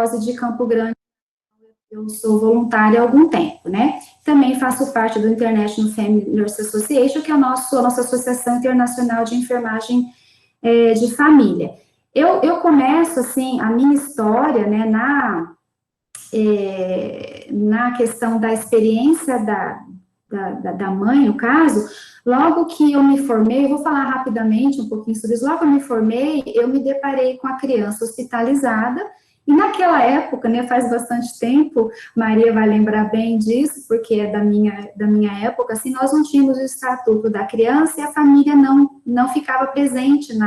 Neurose de Campo Grande. Eu sou voluntária há algum tempo, né? Também faço parte do International Family Nurse Association, que é a nossa associação internacional de enfermagem de família. Eu começo, assim, a minha história, né, na questão da experiência da mãe, no caso, logo que eu me formei, eu vou falar rapidamente um pouquinho sobre isso, logo que eu me formei, eu me deparei com a criança hospitalizada, e naquela época, né, faz bastante tempo, Maria vai lembrar bem disso, porque é da minha época, assim, nós não tínhamos o estatuto da criança e a família não ficava presente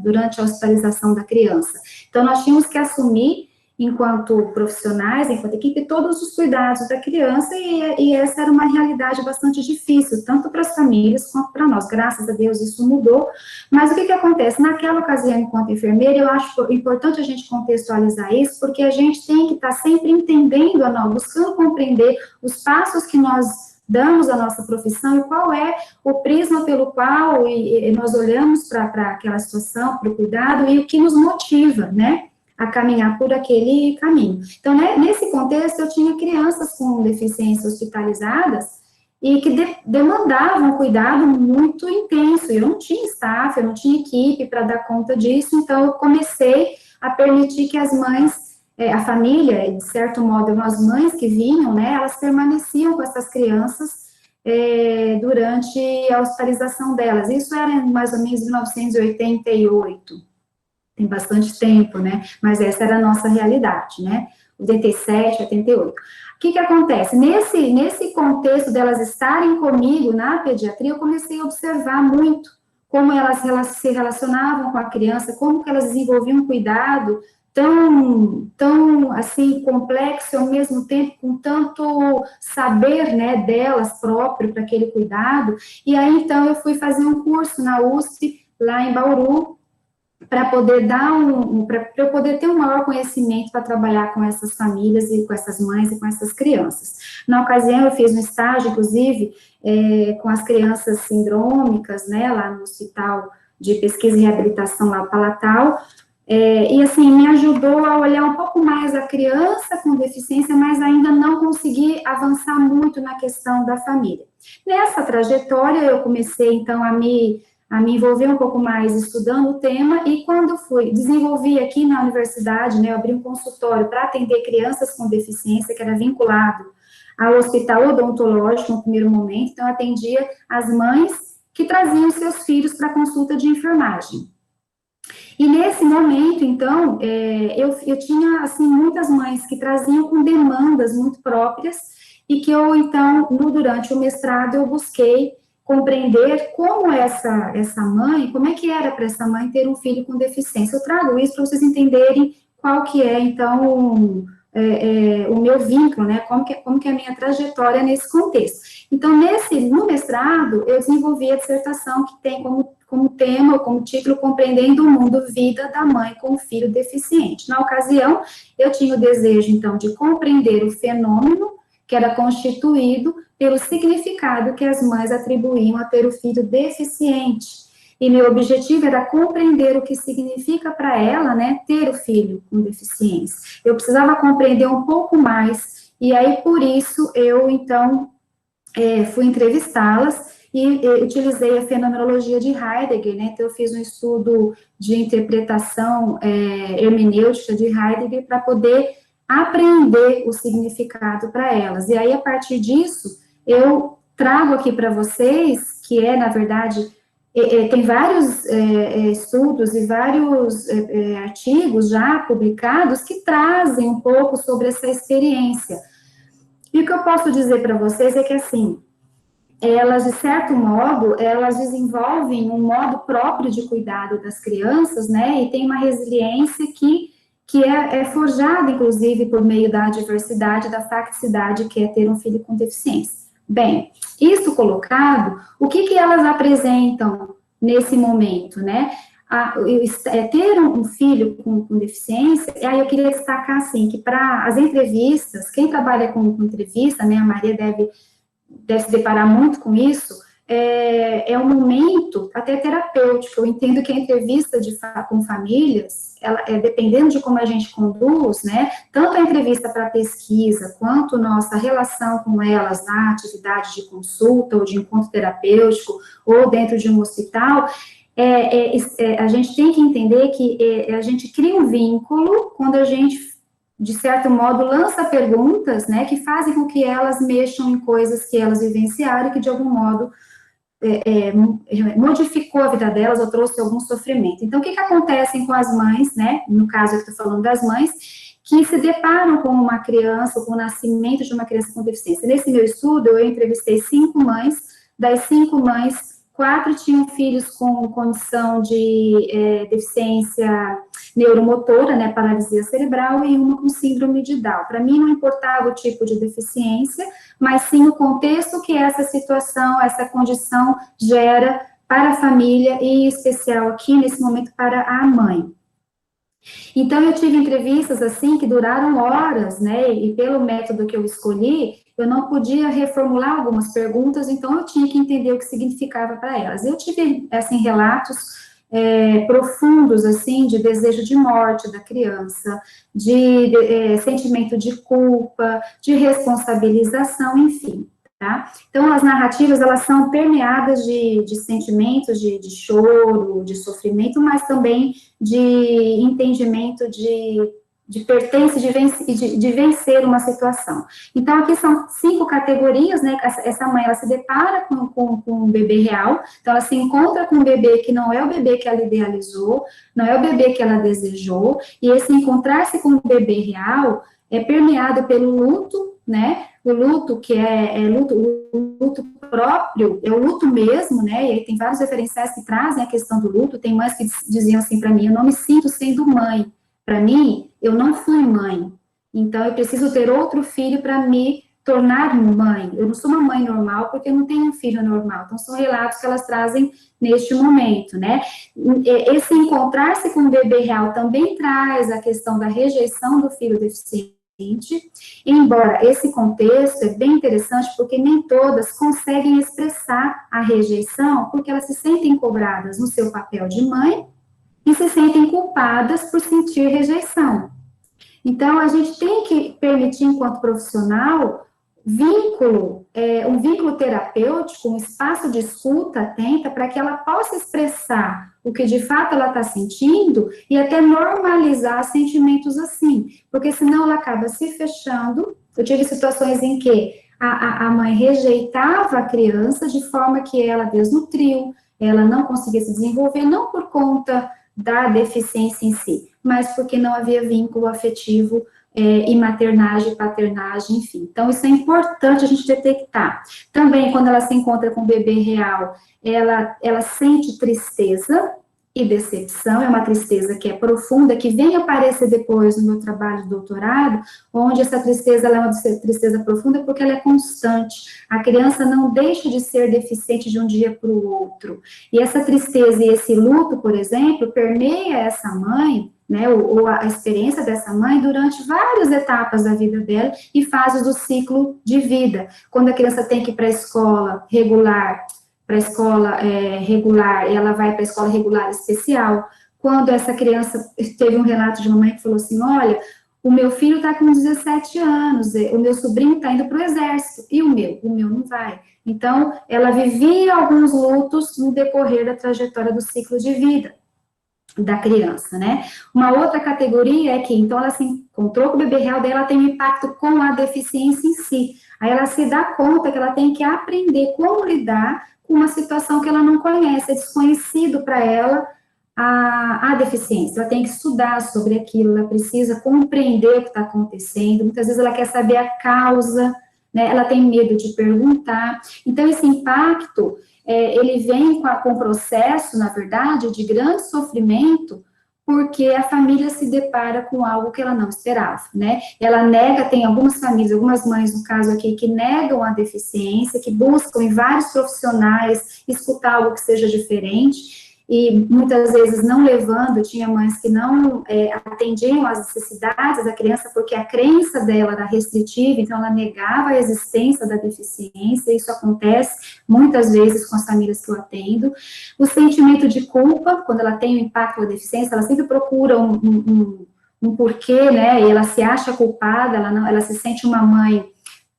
durante a hospitalização da criança. Então, nós tínhamos que assumir, enquanto profissionais, enquanto equipe, todos os cuidados da criança, e essa era uma realidade bastante difícil, tanto para as famílias quanto para nós. Graças a Deus isso mudou, mas o que acontece? Naquela ocasião, enquanto enfermeira, eu acho importante a gente contextualizar isso, porque a gente tem que estar sempre entendendo, buscando compreender os passos que nós damos à nossa profissão e qual é o prisma pelo qual nós olhamos para aquela situação, para o cuidado, e o que nos motiva, né, a caminhar por aquele caminho. Então, né, nesse contexto, eu tinha crianças com deficiência hospitalizadas e que demandavam um cuidado muito intenso. Eu não tinha staff, eu não tinha equipe para dar conta disso, então eu comecei a permitir que as mães, a família, de certo modo, as mães que vinham, né, elas permaneciam com essas crianças durante a hospitalização delas. Isso era mais ou menos em 1988. Tem bastante tempo, né, mas essa era a nossa realidade, né, 87, 88. O que acontece? Nesse contexto delas estarem comigo na pediatria, eu comecei a observar muito como elas se relacionavam com a criança, como que elas desenvolviam um cuidado tão, assim, complexo, e ao mesmo tempo com tanto saber, né, delas próprio para aquele cuidado, e aí, então, eu fui fazer um curso na USP, lá em Bauru, para poder para eu poder ter um maior conhecimento para trabalhar com essas famílias e com essas mães e com essas crianças. Na ocasião, eu fiz um estágio, inclusive, com as crianças sindrômicas, né, lá no Hospital de Pesquisa e Reabilitação lá palatal, e assim, me ajudou a olhar um pouco mais a criança com deficiência, mas ainda não consegui avançar muito na questão da família. Nessa trajetória, eu comecei, então, a me envolver um pouco mais estudando o tema, e quando desenvolvi aqui na universidade, né, eu abri um consultório para atender crianças com deficiência, que era vinculado ao hospital odontológico no primeiro momento, então eu atendia as mães que traziam seus filhos para consulta de enfermagem. E nesse momento, então, eu tinha, assim, muitas mães que traziam com demandas muito próprias, e que eu, então, durante o mestrado, eu busquei compreender como essa mãe, como é que era para essa mãe ter um filho com deficiência. Eu trago isso para vocês entenderem qual que é, então, o meu vínculo, né, como que é a minha trajetória nesse contexto. Então, no mestrado, eu desenvolvi a dissertação que tem como tema, como título, Compreendendo o Mundo Vida da Mãe com o Filho Deficiente. Na ocasião, eu tinha o desejo, então, de compreender o fenômeno que era constituído pelo significado que as mães atribuíam a ter o filho deficiente. E meu objetivo era compreender o que significa para ela, né, ter o filho com deficiência. Eu precisava compreender um pouco mais, e aí, por isso, eu, então, fui entrevistá-las, e utilizei a fenomenologia de Heidegger, né, então eu fiz um estudo de interpretação hermenêutica de Heidegger para poder aprender o significado para elas. E aí, a partir disso, eu trago aqui para vocês, que na verdade, tem vários estudos e vários artigos já publicados que trazem um pouco sobre essa experiência. E o que eu posso dizer para vocês é que, assim, elas, de certo modo, elas desenvolvem um modo próprio de cuidado das crianças, né, e tem uma resiliência que é forjada, inclusive, por meio da adversidade, da facticidade, que é ter um filho com deficiência. Bem, isso colocado, o que elas apresentam nesse momento, né? Ter um filho com deficiência, aí eu queria destacar, assim, que para as entrevistas, quem trabalha com entrevista, né, a Maria deve se deparar muito com isso, é um momento até terapêutico. Eu entendo que a entrevista com famílias, dependendo de como a gente conduz, né, tanto a entrevista para pesquisa, quanto nossa relação com elas na atividade de consulta, ou de encontro terapêutico, ou dentro de um hospital, a gente tem que entender que a gente cria um vínculo quando a gente, de certo modo, lança perguntas, né, que fazem com que elas mexam em coisas que elas vivenciaram e que, de algum modo, modificou a vida delas ou trouxe algum sofrimento. Então, o que acontece com as mães, né, no caso eu estou falando das mães, que se deparam com uma criança, com o nascimento de uma criança com deficiência. Nesse meu estudo, eu entrevistei 5 mães, das 5 mães, 4 tinham filhos com condição de deficiência neuromotora, né, paralisia cerebral, e uma com síndrome de Down. Para mim, não importava o tipo de deficiência, mas sim o contexto que essa situação, essa condição gera para a família, e em especial aqui, nesse momento, para a mãe. Então, eu tive entrevistas, assim, que duraram horas, né, e pelo método que eu escolhi, eu não podia reformular algumas perguntas, então eu tinha que entender o que significava para elas. Eu tive, assim, relatos profundos, assim, de desejo de morte da criança, de sentimento de culpa, de responsabilização, enfim, tá? Então, as narrativas, elas são permeadas de sentimentos de choro, de sofrimento, mas também de entendimento de pertence, de vencer uma situação. Então, aqui são 5 categorias, né? Essa mãe, ela se depara com um bebê real, então ela se encontra com um bebê que não é o bebê que ela idealizou, não é o bebê que ela desejou, e esse encontrar-se com o bebê real é permeado pelo luto, né? O luto que o luto próprio, é o luto mesmo, né? E aí tem vários referenciais que trazem a questão do luto. Tem mães que diziam assim para mim: eu não me sinto sendo mãe. Para mim, eu não fui mãe. Então, eu preciso ter outro filho para me tornar mãe. Eu não sou uma mãe normal porque eu não tenho um filho normal. Então, são relatos que elas trazem neste momento, né? Esse encontrar-se com o bebê real também traz a questão da rejeição do filho deficiente. Embora esse contexto é bem interessante, porque nem todas conseguem expressar a rejeição, porque elas se sentem cobradas no seu papel de mãe e se sentem culpadas por sentir rejeição. Então, a gente tem que permitir, enquanto profissional, um vínculo terapêutico, um espaço de escuta atenta, para que ela possa expressar o que de fato ela está sentindo e até normalizar sentimentos assim, porque senão ela acaba se fechando. Eu tive situações em que a mãe rejeitava a criança de forma que ela desnutriu, ela não conseguia se desenvolver, não por conta da deficiência em si, mas porque não havia vínculo afetivo e maternagem, paternagem, enfim. Então, isso é importante a gente detectar. Também, quando ela se encontra com o bebê real, ela sente tristeza e decepção, é uma tristeza que é profunda, que vem aparecer depois no meu trabalho de doutorado, onde essa tristeza ela é uma tristeza profunda porque ela é constante. A criança não deixa de ser deficiente de um dia para o outro. E essa tristeza e esse luto, por exemplo, permeia essa mãe, né, ou a experiência dessa mãe durante várias etapas da vida dela e fases do ciclo de vida. Quando a criança tem que ir para a escola regular, ela vai para a escola regular especial. Quando essa criança, teve um relato de uma mãe que falou assim: olha, o meu filho está com 17 anos, o meu sobrinho está indo para o exército, e o meu não vai. Então, ela vivia alguns lutos no decorrer da trajetória do ciclo de vida da criança, né? Uma outra categoria é que, então, ela se encontrou com o bebê real, daí ela tem um impacto com a deficiência em si. Aí ela se dá conta que ela tem que aprender como lidar com uma situação que ela não conhece, é desconhecido para ela a deficiência. Ela tem que estudar sobre aquilo, ela precisa compreender o que está acontecendo, muitas vezes ela quer saber a causa, né? Ela tem medo de perguntar. Então, esse impacto, ele vem com o processo, na verdade, de grande sofrimento, porque a família se depara com algo que ela não esperava, né? Ela nega, tem algumas famílias, algumas mães, no caso aqui, que negam a deficiência, que buscam em vários profissionais escutar algo que seja diferente, e muitas vezes não levando, tinha mães que não atendiam às necessidades da criança, porque a crença dela era restritiva, então ela negava a existência da deficiência, isso acontece muitas vezes com as famílias que eu atendo. O sentimento de culpa, quando ela tem o impacto da deficiência, ela sempre procura um porquê, né, e ela se acha culpada, ela se sente uma mãe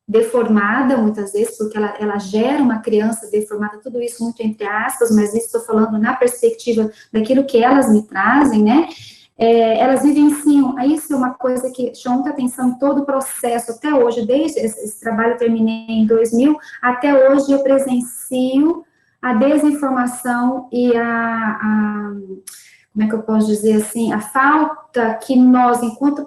deformada, muitas vezes, porque ela gera uma criança deformada, tudo isso muito entre aspas, mas isso estou falando na perspectiva daquilo que elas me trazem, né, elas vivenciam, isso é uma coisa que chama muita atenção em todo o processo, até hoje, desde esse trabalho eu terminei em 2000, até hoje eu presencio a desinformação e como é que eu posso dizer assim, a falta que nós, enquanto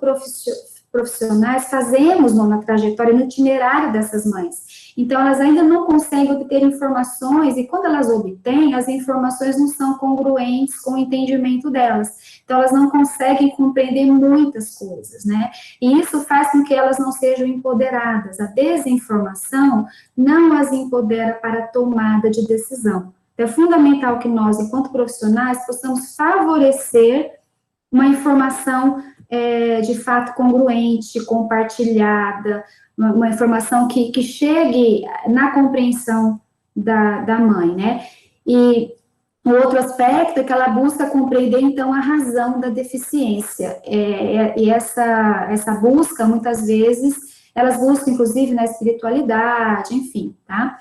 profissionais, fazemos na trajetória, no itinerário dessas mães. Então, elas ainda não conseguem obter informações, e quando elas obtêm, as informações não são congruentes com o entendimento delas. Então, elas não conseguem compreender muitas coisas, né? E isso faz com que elas não sejam empoderadas. A desinformação não as empodera para a tomada de decisão. Então, é fundamental que nós, enquanto profissionais, possamos favorecer uma informação de fato congruente, compartilhada, uma informação que chegue na compreensão da mãe, né? E o outro aspecto é que ela busca compreender, então, a razão da deficiência, e essa busca, muitas vezes, elas buscam, inclusive, na espiritualidade, enfim, tá?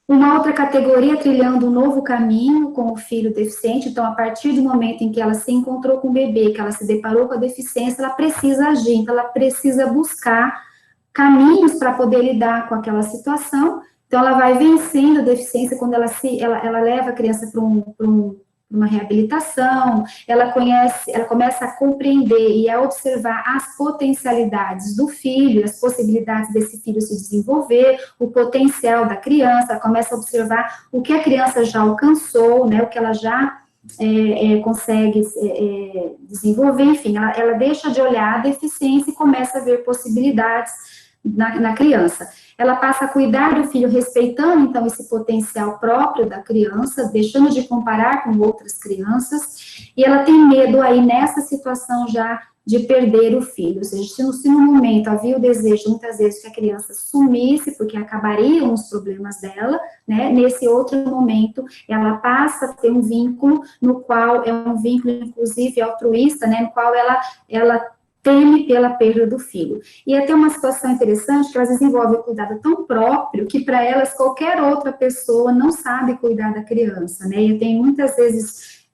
Uma outra categoria, trilhando um novo caminho com o filho deficiente, então, a partir do momento em que ela se encontrou com o bebê, que ela se deparou com a deficiência, ela precisa agir, então, ela precisa buscar caminhos para poder lidar com aquela situação, então, ela vai vencendo a deficiência quando ela leva a criança para uma reabilitação, ela começa a compreender e a observar as potencialidades do filho, as possibilidades desse filho se desenvolver, o potencial da criança, ela começa a observar o que a criança já alcançou, né, o que ela já consegue desenvolver, enfim, ela deixa de olhar a deficiência e começa a ver possibilidades na criança. Ela passa a cuidar do filho, respeitando, então, esse potencial próprio da criança, deixando de comparar com outras crianças, e ela tem medo aí, nessa situação já, de perder o filho, ou seja, se no momento havia o desejo, muitas vezes, que a criança sumisse, porque acabariam os problemas dela, né, nesse outro momento, ela passa a ter um vínculo, no qual é um vínculo, inclusive, altruísta, né, no qual ela teme pela perda do filho. E até uma situação interessante, que elas desenvolvem um cuidado tão próprio, que para elas qualquer outra pessoa não sabe cuidar da criança, né, e eu tenho muitas vezes,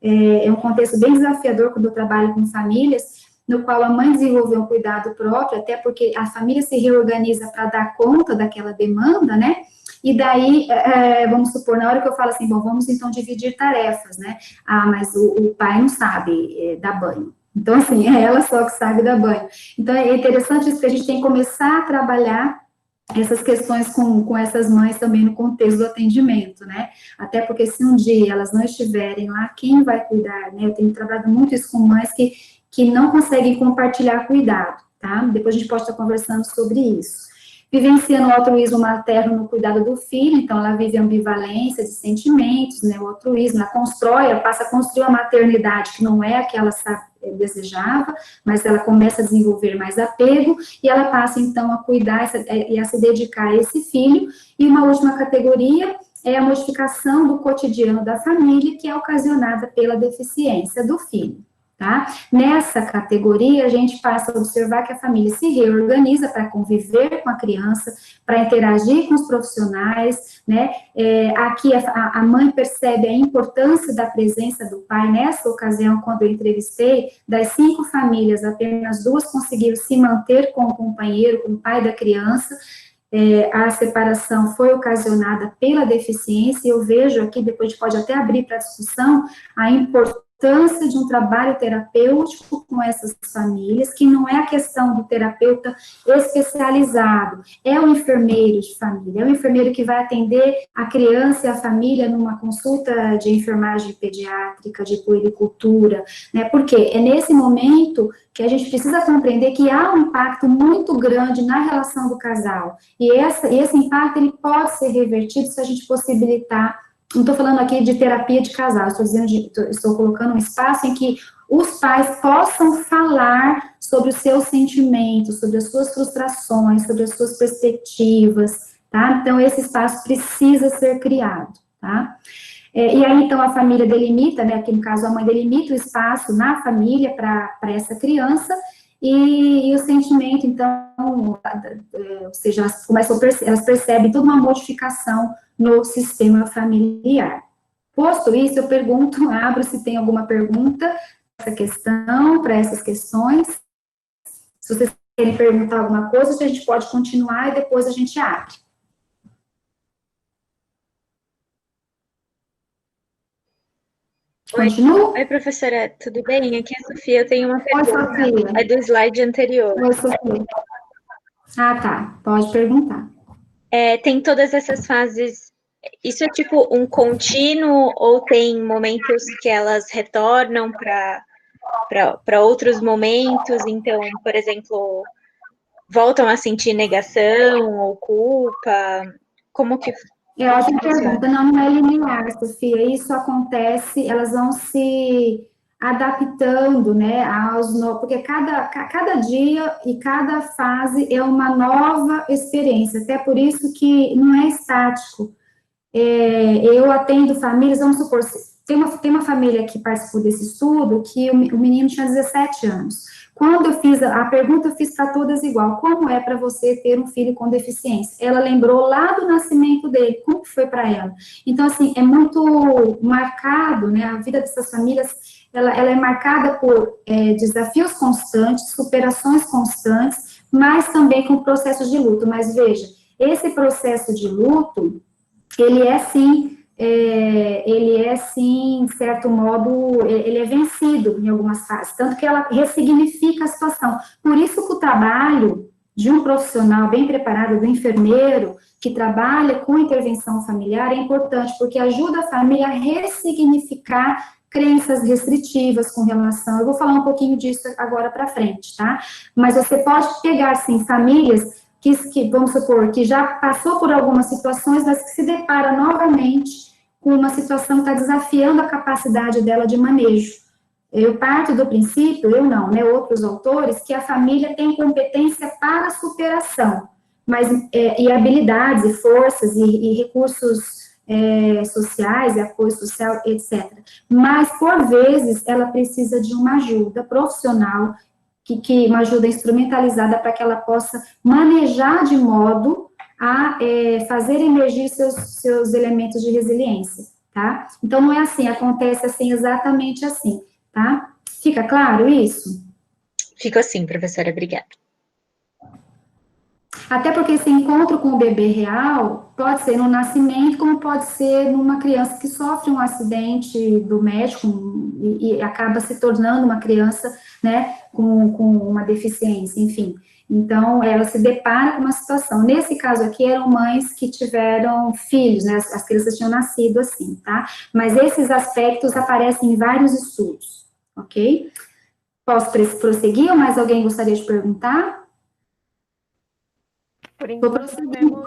um contexto bem desafiador quando eu trabalho com famílias, no qual a mãe desenvolveu um cuidado próprio, até porque a família se reorganiza para dar conta daquela demanda, né, e daí, vamos supor, na hora que eu falo assim, bom, vamos então dividir tarefas, né, mas o pai não sabe dar banho. Então, assim, é ela só que sabe dar banho. Então, é interessante isso, que a gente tem que começar a trabalhar essas questões com essas mães também no contexto do atendimento, né? Até porque se um dia elas não estiverem lá, quem vai cuidar, né? Eu tenho trabalhado muito isso com mães que não conseguem compartilhar cuidado, tá? Depois a gente pode estar conversando sobre isso. Vivenciando o altruísmo materno no cuidado do filho, então ela vive a ambivalência de sentimentos, né, o altruísmo, ela passa a construir uma maternidade que não é a que ela desejava, mas ela começa a desenvolver mais apego, e ela passa então a cuidar e a se dedicar a esse filho. E uma última categoria é a modificação do cotidiano da família, que é ocasionada pela deficiência do filho. Tá? Nessa categoria, a gente passa a observar que a família se reorganiza para conviver com a criança, para interagir com os profissionais, né? Aqui a mãe percebe a importância da presença do pai. Nessa ocasião, quando eu entrevistei, das 5 famílias, apenas 2 conseguiram se manter com o companheiro, com o pai da criança. A separação foi ocasionada pela deficiência, e eu vejo aqui, depois a gente pode até abrir para discussão, a importância de um trabalho terapêutico com essas famílias, que não é a questão do terapeuta especializado, é o enfermeiro de família, é o enfermeiro que vai atender a criança e a família numa consulta de enfermagem pediátrica, de puericultura, né, porque é nesse momento que a gente precisa compreender que há um impacto muito grande na relação do casal, e esse impacto ele pode ser revertido se a gente possibilitar não estou falando aqui de terapia de casal, estou colocando um espaço em que os pais possam falar sobre os seus sentimentos, sobre as suas frustrações, sobre as suas perspectivas, tá? Então, esse espaço precisa ser criado, tá? E aí, então, a família delimita, né, aqui no caso, a mãe delimita o espaço na família para essa criança, e o sentimento, então, ou seja, elas percebem toda uma modificação no sistema familiar. Posto isso, eu pergunto, abro se tem alguma pergunta para essa questão, para essas questões. Se vocês querem perguntar alguma coisa, a gente pode continuar e depois a gente abre. Continua? Oi, professora, tudo bem? Aqui é a Sofia, eu tenho uma pergunta. Oi, Sofia. É do slide anterior. Oi, Sofia. Ah, tá, pode perguntar. Tem todas essas fases, isso é tipo um contínuo ou tem momentos que elas retornam para outros momentos? Então, por exemplo, voltam a sentir negação ou culpa? Como que É ótima pergunta. Não é linear, Sofia. Isso acontece, elas vão se adaptando, né, porque cada dia e cada fase é uma nova experiência, até por isso que não é estático. Eu atendo famílias, vamos supor, tem uma família que participou desse estudo que o menino tinha 17 anos. Quando eu fiz a pergunta, eu fiz para todas igual, como é para você ter um filho com deficiência? Ela lembrou lá do nascimento dele, como foi para ela? Então, assim, é muito marcado, né, a vida dessas famílias, ela é marcada por desafios constantes, superações constantes, mas também com processos de luto. Mas veja, esse processo de luto, ele é sim, de certo modo, ele é vencido em algumas fases, tanto que ela ressignifica a situação. Por isso que o trabalho de um profissional bem preparado, do enfermeiro, que trabalha com intervenção familiar, é importante, porque ajuda a família a ressignificar crenças restritivas com relação, eu vou falar um pouquinho disso agora para frente, tá? Mas você pode pegar, assim, famílias que, vamos supor, que já passou por algumas situações, mas que se depara novamente com uma situação que está desafiando a capacidade dela de manejo. Eu parto do princípio, eu não, né, outros autores, que a família tem competência para superação, mas, e habilidades, e forças, e recursos sociais, e apoio social, etc. Mas, por vezes, ela precisa de uma ajuda profissional, uma ajuda instrumentalizada para que ela possa manejar de modo a fazer emergir seus elementos de resiliência, tá? Então, não é assim, acontece assim, exatamente assim, tá? Fica claro isso? Fica assim, professora, obrigada. Até porque esse encontro com o bebê real pode ser no nascimento, como pode ser numa criança que sofre um acidente doméstico e acaba se tornando uma criança, né, com uma deficiência, enfim. Então, ela se depara com uma situação. Nesse caso aqui, eram mães que tiveram filhos, né, as crianças tinham nascido assim, tá? Mas esses aspectos aparecem em vários estudos, ok? Posso prosseguir ou mais alguém gostaria de perguntar? Por enquanto, não temos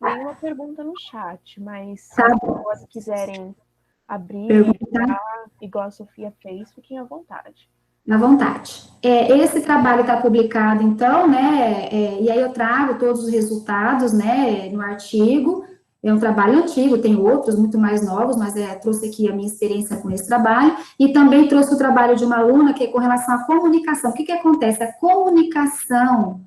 nenhuma pergunta no chat, mas se as pessoas quiserem abrir, igual a Sofia fez, fiquem à vontade. À vontade. Esse trabalho está publicado, então, né, e aí eu trago todos os resultados, né, no artigo. É um trabalho antigo, tem outros muito mais novos, mas trouxe aqui a minha experiência com esse trabalho, e também trouxe o trabalho de uma aluna que é com relação à comunicação. O que acontece? A comunicação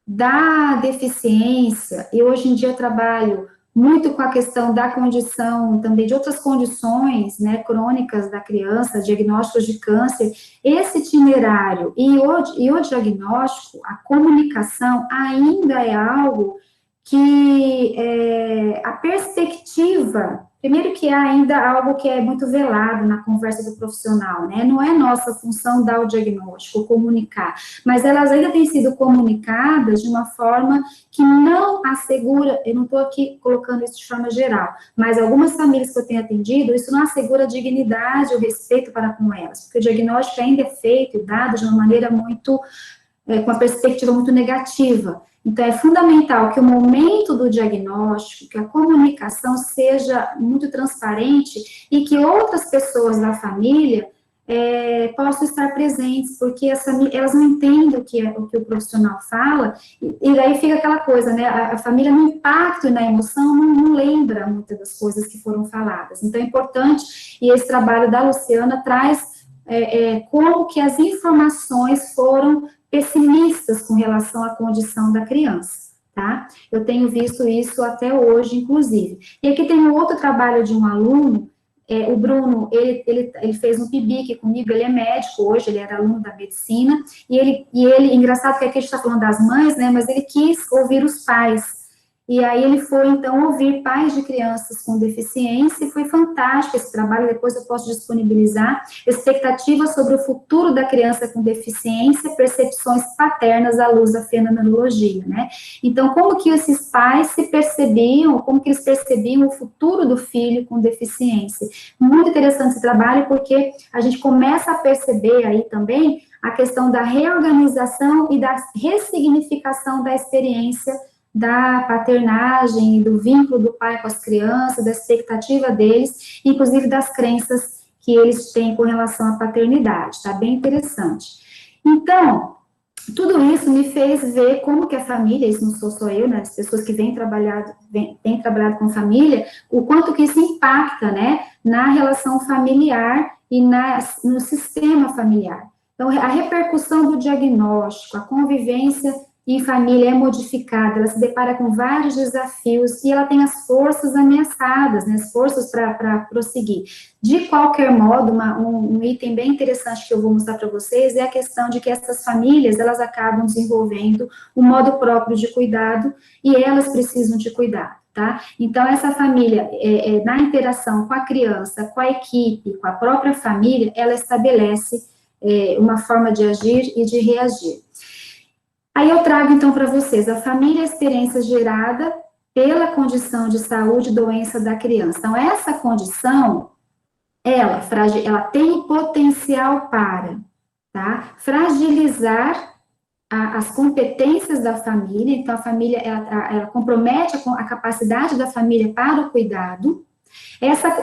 da deficiência, e hoje em dia eu trabalho muito com a questão da condição, também de outras condições, né, crônicas da criança, diagnósticos de câncer, esse itinerário e o diagnóstico, a comunicação ainda é algo que a perspectiva, primeiro que há ainda algo que é muito velado na conversa do profissional, né, não é nossa função dar o diagnóstico, comunicar, mas elas ainda têm sido comunicadas de uma forma que não assegura, eu não estou aqui colocando isso de forma geral, mas algumas famílias que eu tenho atendido, isso não assegura a dignidade, o respeito para com elas, porque o diagnóstico ainda é feito e dado de uma maneira muito com uma perspectiva muito negativa. Então, é fundamental que o momento do diagnóstico, que a comunicação seja muito transparente e que outras pessoas da família possam estar presentes, porque elas não entendem o que o profissional fala, e daí fica aquela coisa, né, a família no impacto e na emoção não lembra muitas das coisas que foram faladas. Então, é importante, e esse trabalho da Luciana traz como que as informações foram pessimistas com relação à condição da criança, tá? Eu tenho visto isso até hoje, inclusive. E aqui tem um outro trabalho de um aluno, o Bruno, ele fez um PIBIC comigo, ele é médico hoje, ele era aluno da medicina, e ele engraçado que aqui a gente está falando das mães, né, mas ele quis ouvir os pais. E aí ele foi, então, ouvir pais de crianças com deficiência, e foi fantástico esse trabalho, depois eu posso disponibilizar, expectativas sobre o futuro da criança com deficiência, percepções paternas à luz da fenomenologia, né? Então, como que esses pais se percebiam, como que eles percebiam o futuro do filho com deficiência? Muito interessante esse trabalho, porque a gente começa a perceber aí também a questão da reorganização e da ressignificação da experiência da paternagem, do vínculo do pai com as crianças, da expectativa deles, inclusive das crenças que eles têm com relação à paternidade, tá bem interessante. Então, tudo isso me fez ver como que a família, isso não sou só eu, né, as pessoas que têm trabalhado com família, o quanto que isso impacta, né, na relação familiar e no sistema familiar. Então, a repercussão do diagnóstico, a convivência em família é modificada, ela se depara com vários desafios e ela tem as forças ameaçadas, né, as forças para prosseguir. De qualquer modo, um item bem interessante que eu vou mostrar para vocês é a questão de que essas famílias, elas acabam desenvolvendo um modo próprio de cuidado e elas precisam de cuidado, tá? Então, essa família, na interação com a criança, com a equipe, com a própria família, ela estabelece uma forma de agir e de reagir. Aí eu trago, então, para vocês, a família é a experiência gerada pela condição de saúde e doença da criança. Então, essa condição, ela tem potencial para, tá, fragilizar as competências da família, então, a família, ela compromete a capacidade da família para o cuidado.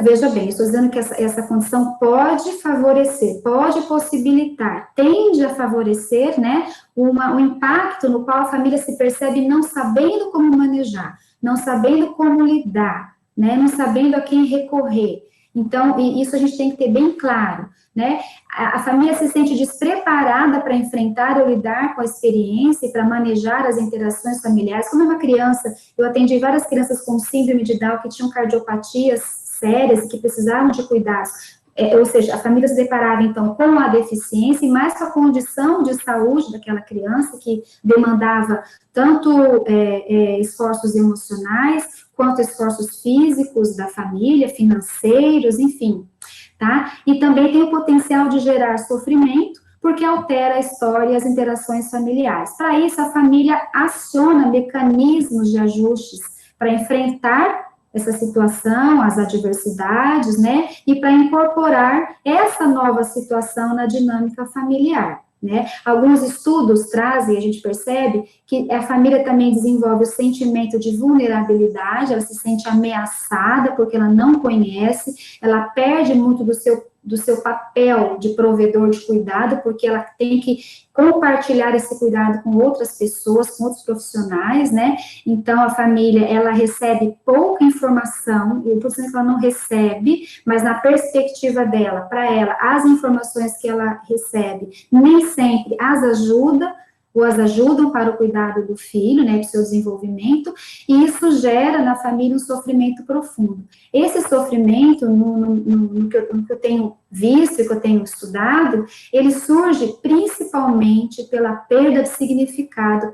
Veja bem, estou dizendo que essa condição pode favorecer, pode possibilitar, tende a favorecer, né, um impacto no qual a família se percebe não sabendo como manejar, não sabendo como lidar, né, não sabendo a quem recorrer. Então, isso a gente tem que ter bem claro, né, a família se sente despreparada para enfrentar ou lidar com a experiência e para manejar as interações familiares. Como uma criança, eu atendi várias crianças com síndrome de Down que tinham cardiopatias sérias e que precisavam de cuidados, ou seja, a família se deparava, então, com a deficiência e mais com a condição de saúde daquela criança, que demandava tanto esforços emocionais, quanto esforços físicos da família, financeiros, enfim, tá? E também tem o potencial de gerar sofrimento, porque altera a história e as interações familiares. Para isso, a família aciona mecanismos de ajustes para enfrentar essa situação, as adversidades, né, e para incorporar essa nova situação na dinâmica familiar, né. Alguns estudos trazem, a gente percebe, que a família também desenvolve o sentimento de vulnerabilidade, ela se sente ameaçada porque ela não conhece, ela perde muito do seu papel de provedor de cuidado, porque ela tem que compartilhar esse cuidado com outras pessoas, com outros profissionais, né? Então, a família, ela recebe pouca informação, e eu estou dizendo que ela não recebe, mas na perspectiva dela, para ela, as informações que ela recebe, nem sempre as ajudam para o cuidado do filho, né, do seu desenvolvimento, e isso gera na família um sofrimento profundo. Esse sofrimento, no que eu tenho visto e que eu tenho estudado, ele surge principalmente pela perda de significado,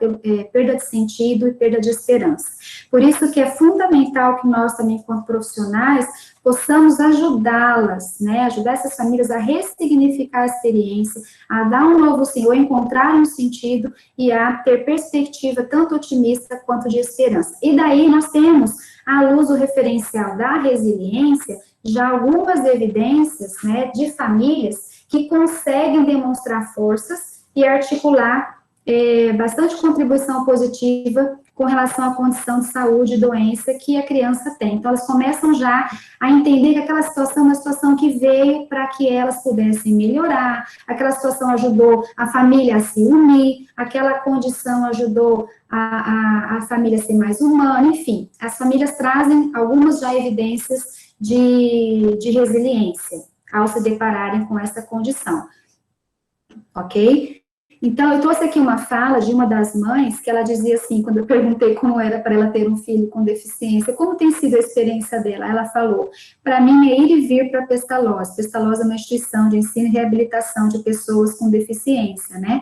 perda de sentido e perda de esperança. Por isso que é fundamental que nós também, enquanto profissionais, possamos ajudá-las, né, ajudar essas famílias a ressignificar a experiência, a dar um novo sentido, ou encontrar um sentido e a ter perspectiva tanto otimista quanto de esperança. E daí nós temos, à luz do referencial da resiliência, já algumas evidências, né, de famílias que conseguem demonstrar forças e articular bastante contribuição positiva com relação à condição de saúde e doença que a criança tem. Então, elas começam já a entender que aquela situação é uma situação que veio para que elas pudessem melhorar, aquela situação ajudou a família a se unir, aquela condição ajudou a família a ser mais humana, enfim, as famílias trazem algumas já evidências de resiliência ao se depararem com essa condição, ok? Então, eu trouxe aqui uma fala de uma das mães, que ela dizia assim, quando eu perguntei como era para ela ter um filho com deficiência, como tem sido a experiência dela? Ela falou, para mim é ir e vir para a Pestalozzi. Pestalozzi é uma instituição de ensino e reabilitação de pessoas com deficiência, né?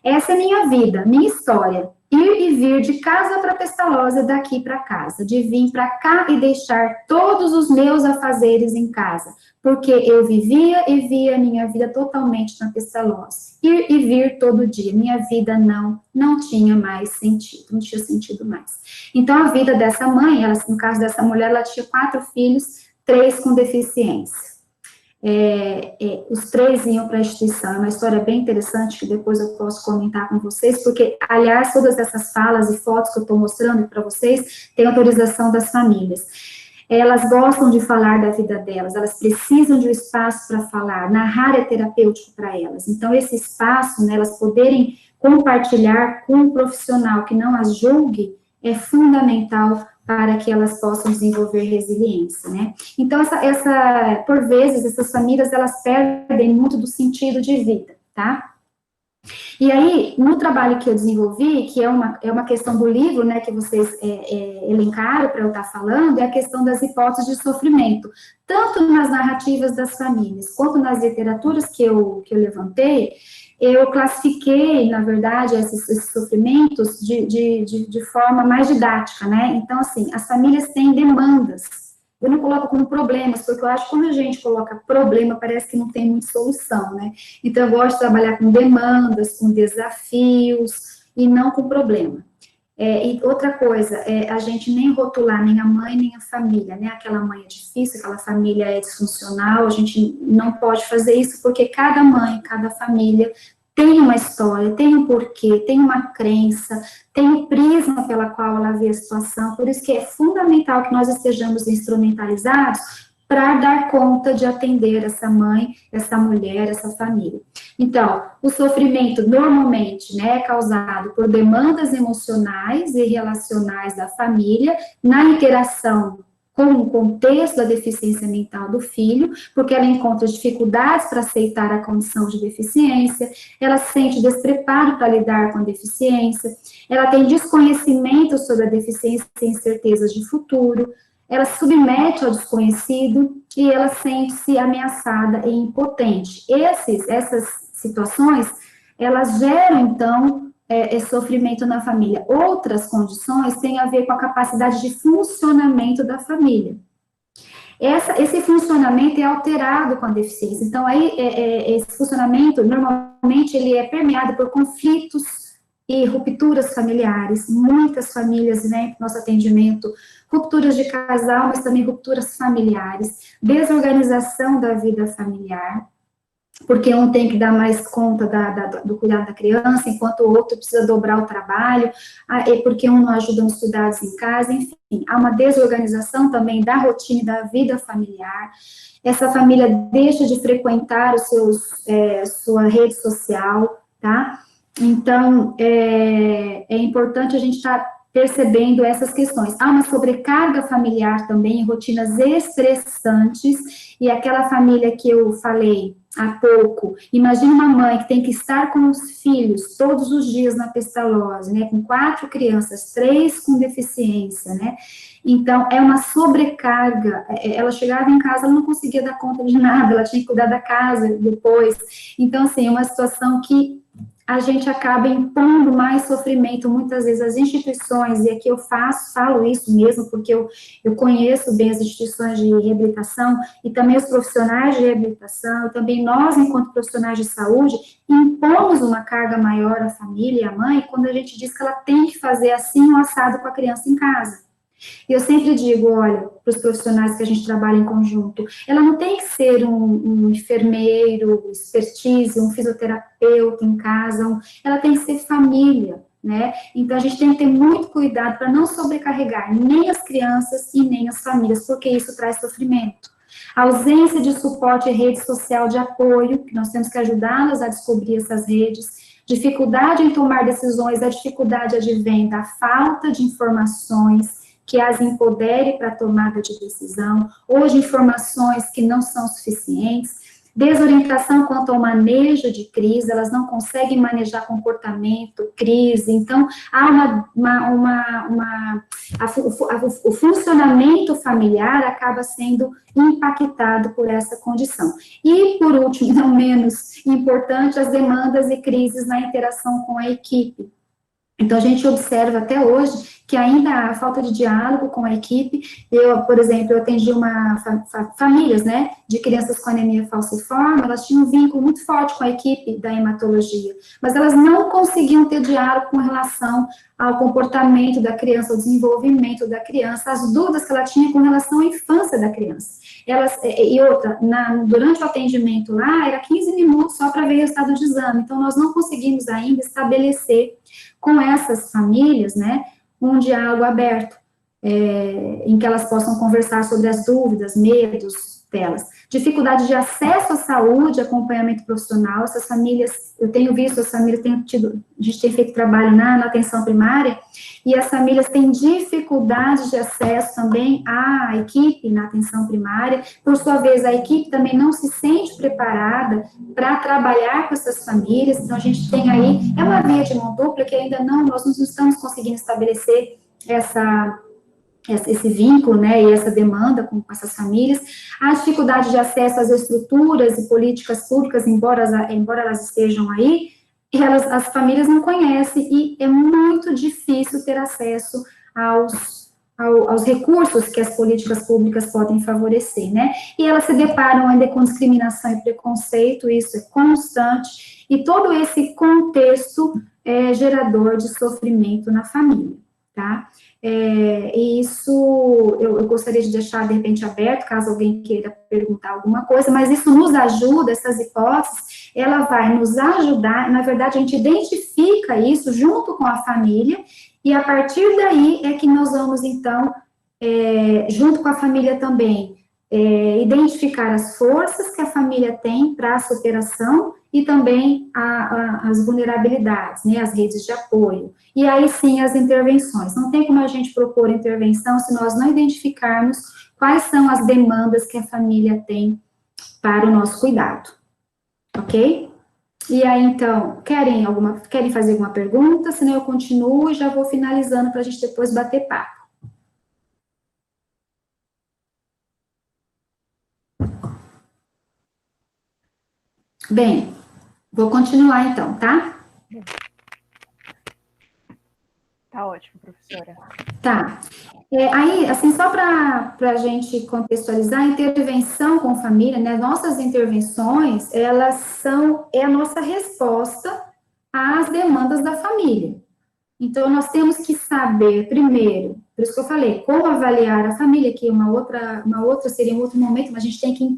Essa é minha vida, minha história. Ir e vir de casa para Pestalozzi, daqui para casa, de vir para cá e deixar todos os meus afazeres em casa, porque eu vivia e via minha vida totalmente na Pestalozzi. Ir e vir todo dia, minha vida não tinha mais sentido, não tinha sentido mais. Então, a vida dessa mãe, ela, no caso dessa mulher, ela tinha 4 filhos, 3 com deficiência. Os 3 iam para a instituição, é uma história bem interessante que depois eu posso comentar com vocês, porque, aliás, todas essas falas e fotos que eu estou mostrando para vocês, têm autorização das famílias. Elas gostam de falar da vida delas, elas precisam de um espaço para falar, narrar é terapêutico para elas, então esse espaço, né, elas poderem compartilhar com um profissional que não as julgue, é fundamental para que elas possam desenvolver resiliência, né? Então, por vezes, essas famílias, elas perdem muito do sentido de vida, tá? E aí, no trabalho que eu desenvolvi, que é uma questão do livro, né, que vocês elencaram para eu estar falando, é a questão das hipóteses de sofrimento, tanto nas narrativas das famílias, quanto nas literaturas que eu levantei, eu classifiquei, na verdade, esses sofrimentos de forma mais didática, né? Então, assim, as famílias têm demandas. Eu não coloco como problemas, porque eu acho que quando a gente coloca problema, parece que não tem muita solução, né? Então, eu gosto de trabalhar com demandas, com desafios, e não com problema. E outra coisa, a gente nem rotular nem a mãe, nem a família, né? Aquela mãe é difícil, aquela família é disfuncional, a gente não pode fazer isso, porque cada mãe, cada família tem uma história, tem um porquê, tem uma crença, tem um prisma pela qual ela vê a situação, por isso que é fundamental que nós estejamos instrumentalizados para dar conta de atender essa mãe, essa mulher, essa família. Então, o sofrimento normalmente, né, é causado por demandas emocionais e relacionais da família, na interação com o contexto da deficiência mental do filho, porque ela encontra dificuldades para aceitar a condição de deficiência, ela sente despreparo para lidar com a deficiência, ela tem desconhecimento sobre a deficiência e incertezas de futuro, ela se submete ao desconhecido e ela sente-se ameaçada e impotente. Essas situações, elas geram, então, sofrimento na família. Outras condições têm a ver com a capacidade de funcionamento da família. Esse funcionamento é alterado com a deficiência. Então, aí, esse funcionamento, normalmente, ele é permeado por conflitos e rupturas familiares. Muitas famílias, né, nosso atendimento, rupturas de casal, mas também rupturas familiares, desorganização da vida familiar, porque um tem que dar mais conta do cuidado da criança, enquanto o outro precisa dobrar o trabalho, porque um não ajuda nos cuidados em casa, enfim, há uma desorganização também da rotina e da vida familiar. Essa família deixa de frequentar sua rede social, tá? Então, é importante a gente estar percebendo essas questões. Há uma sobrecarga familiar também, rotinas estressantes, e aquela família que eu falei há pouco, imagina uma mãe que tem que estar com os filhos todos os dias na Pestalozzi, né, com 4 crianças, 3 com deficiência, né, então é uma sobrecarga, ela chegava em casa, ela não conseguia dar conta de nada, ela tinha que cuidar da casa depois, então assim, é uma situação que a gente acaba impondo mais sofrimento, muitas vezes, as instituições, e aqui eu falo isso mesmo, porque eu conheço bem as instituições de reabilitação, e também os profissionais de reabilitação, e também nós, enquanto profissionais de saúde, impomos uma carga maior à família e à mãe, quando a gente diz que ela tem que fazer assim o assado com a criança em casa. E eu sempre digo, olha, para os profissionais que a gente trabalha em conjunto, ela não tem que ser um enfermeiro, expertise, um fisioterapeuta em casa, ela tem que ser família, né? Então, a gente tem que ter muito cuidado para não sobrecarregar nem as crianças e nem as famílias, porque isso traz sofrimento. A ausência de suporte e rede social de apoio, que nós temos que ajudá-las a descobrir essas redes, dificuldade em tomar decisões, a dificuldade advém da falta de informações que as empodere para a tomada de decisão, ou de informações que não são suficientes, desorientação quanto ao manejo de crise, elas não conseguem manejar comportamento, crise, então há o funcionamento familiar acaba sendo impactado por essa condição. E, por último, não menos importante, as demandas e crises na interação com a equipe. Então, a gente observa até hoje que ainda há falta de diálogo com a equipe. Eu, por exemplo, eu atendi famílias, né, de crianças com anemia falciforme, elas tinham um vínculo muito forte com a equipe da hematologia, mas elas não conseguiam ter diálogo com relação ao comportamento da criança, ao desenvolvimento da criança, as dúvidas que ela tinha com relação à infância da criança. Durante o atendimento lá, era 15 minutos só para ver o resultado de exame, então nós não conseguimos ainda estabelecer com essas famílias, né, um diálogo aberto, em que elas possam conversar sobre as dúvidas, medos delas. Dificuldade de acesso à saúde, acompanhamento profissional, essas famílias, eu tenho visto, as famílias a gente tem feito trabalho na atenção primária, e as famílias têm dificuldade de acesso também à equipe na atenção primária, por sua vez, a equipe também não se sente preparada para trabalhar com essas famílias, então a gente tem aí, é uma via de mão dupla que ainda nós não estamos conseguindo estabelecer esse vínculo, né, e essa demanda com essas famílias, a dificuldade de acesso às estruturas e políticas públicas, embora elas estejam aí, as famílias não conhecem, e é muito difícil ter acesso aos recursos que as políticas públicas podem favorecer, né, e elas se deparam ainda com discriminação e preconceito, isso é constante, e todo esse contexto é gerador de sofrimento na família, tá? Isso eu gostaria de deixar, de repente, aberto, caso alguém queira perguntar alguma coisa, mas isso nos ajuda, essas hipóteses, ela vai nos ajudar, na verdade, a gente identifica isso junto com a família, e a partir daí é que nós vamos, então, junto com a família também, identificar as forças que a família tem para a superação e também as vulnerabilidades, né, as redes de apoio. E aí sim as intervenções. Não tem como a gente propor intervenção se nós não identificarmos quais são as demandas que a família tem para o nosso cuidado. Ok? E aí, então, querem fazer alguma pergunta? Senão eu continuo e já vou finalizando para a gente depois bater papo. Bem, vou continuar então, tá? Tá ótimo, professora. Tá. Aí, assim, só para a gente contextualizar, a intervenção com família, né, nossas intervenções, elas é a nossa resposta às demandas da família. Então, nós temos que saber, primeiro, por isso que eu falei, como avaliar a família, que uma outra seria um outro momento, mas a gente tem que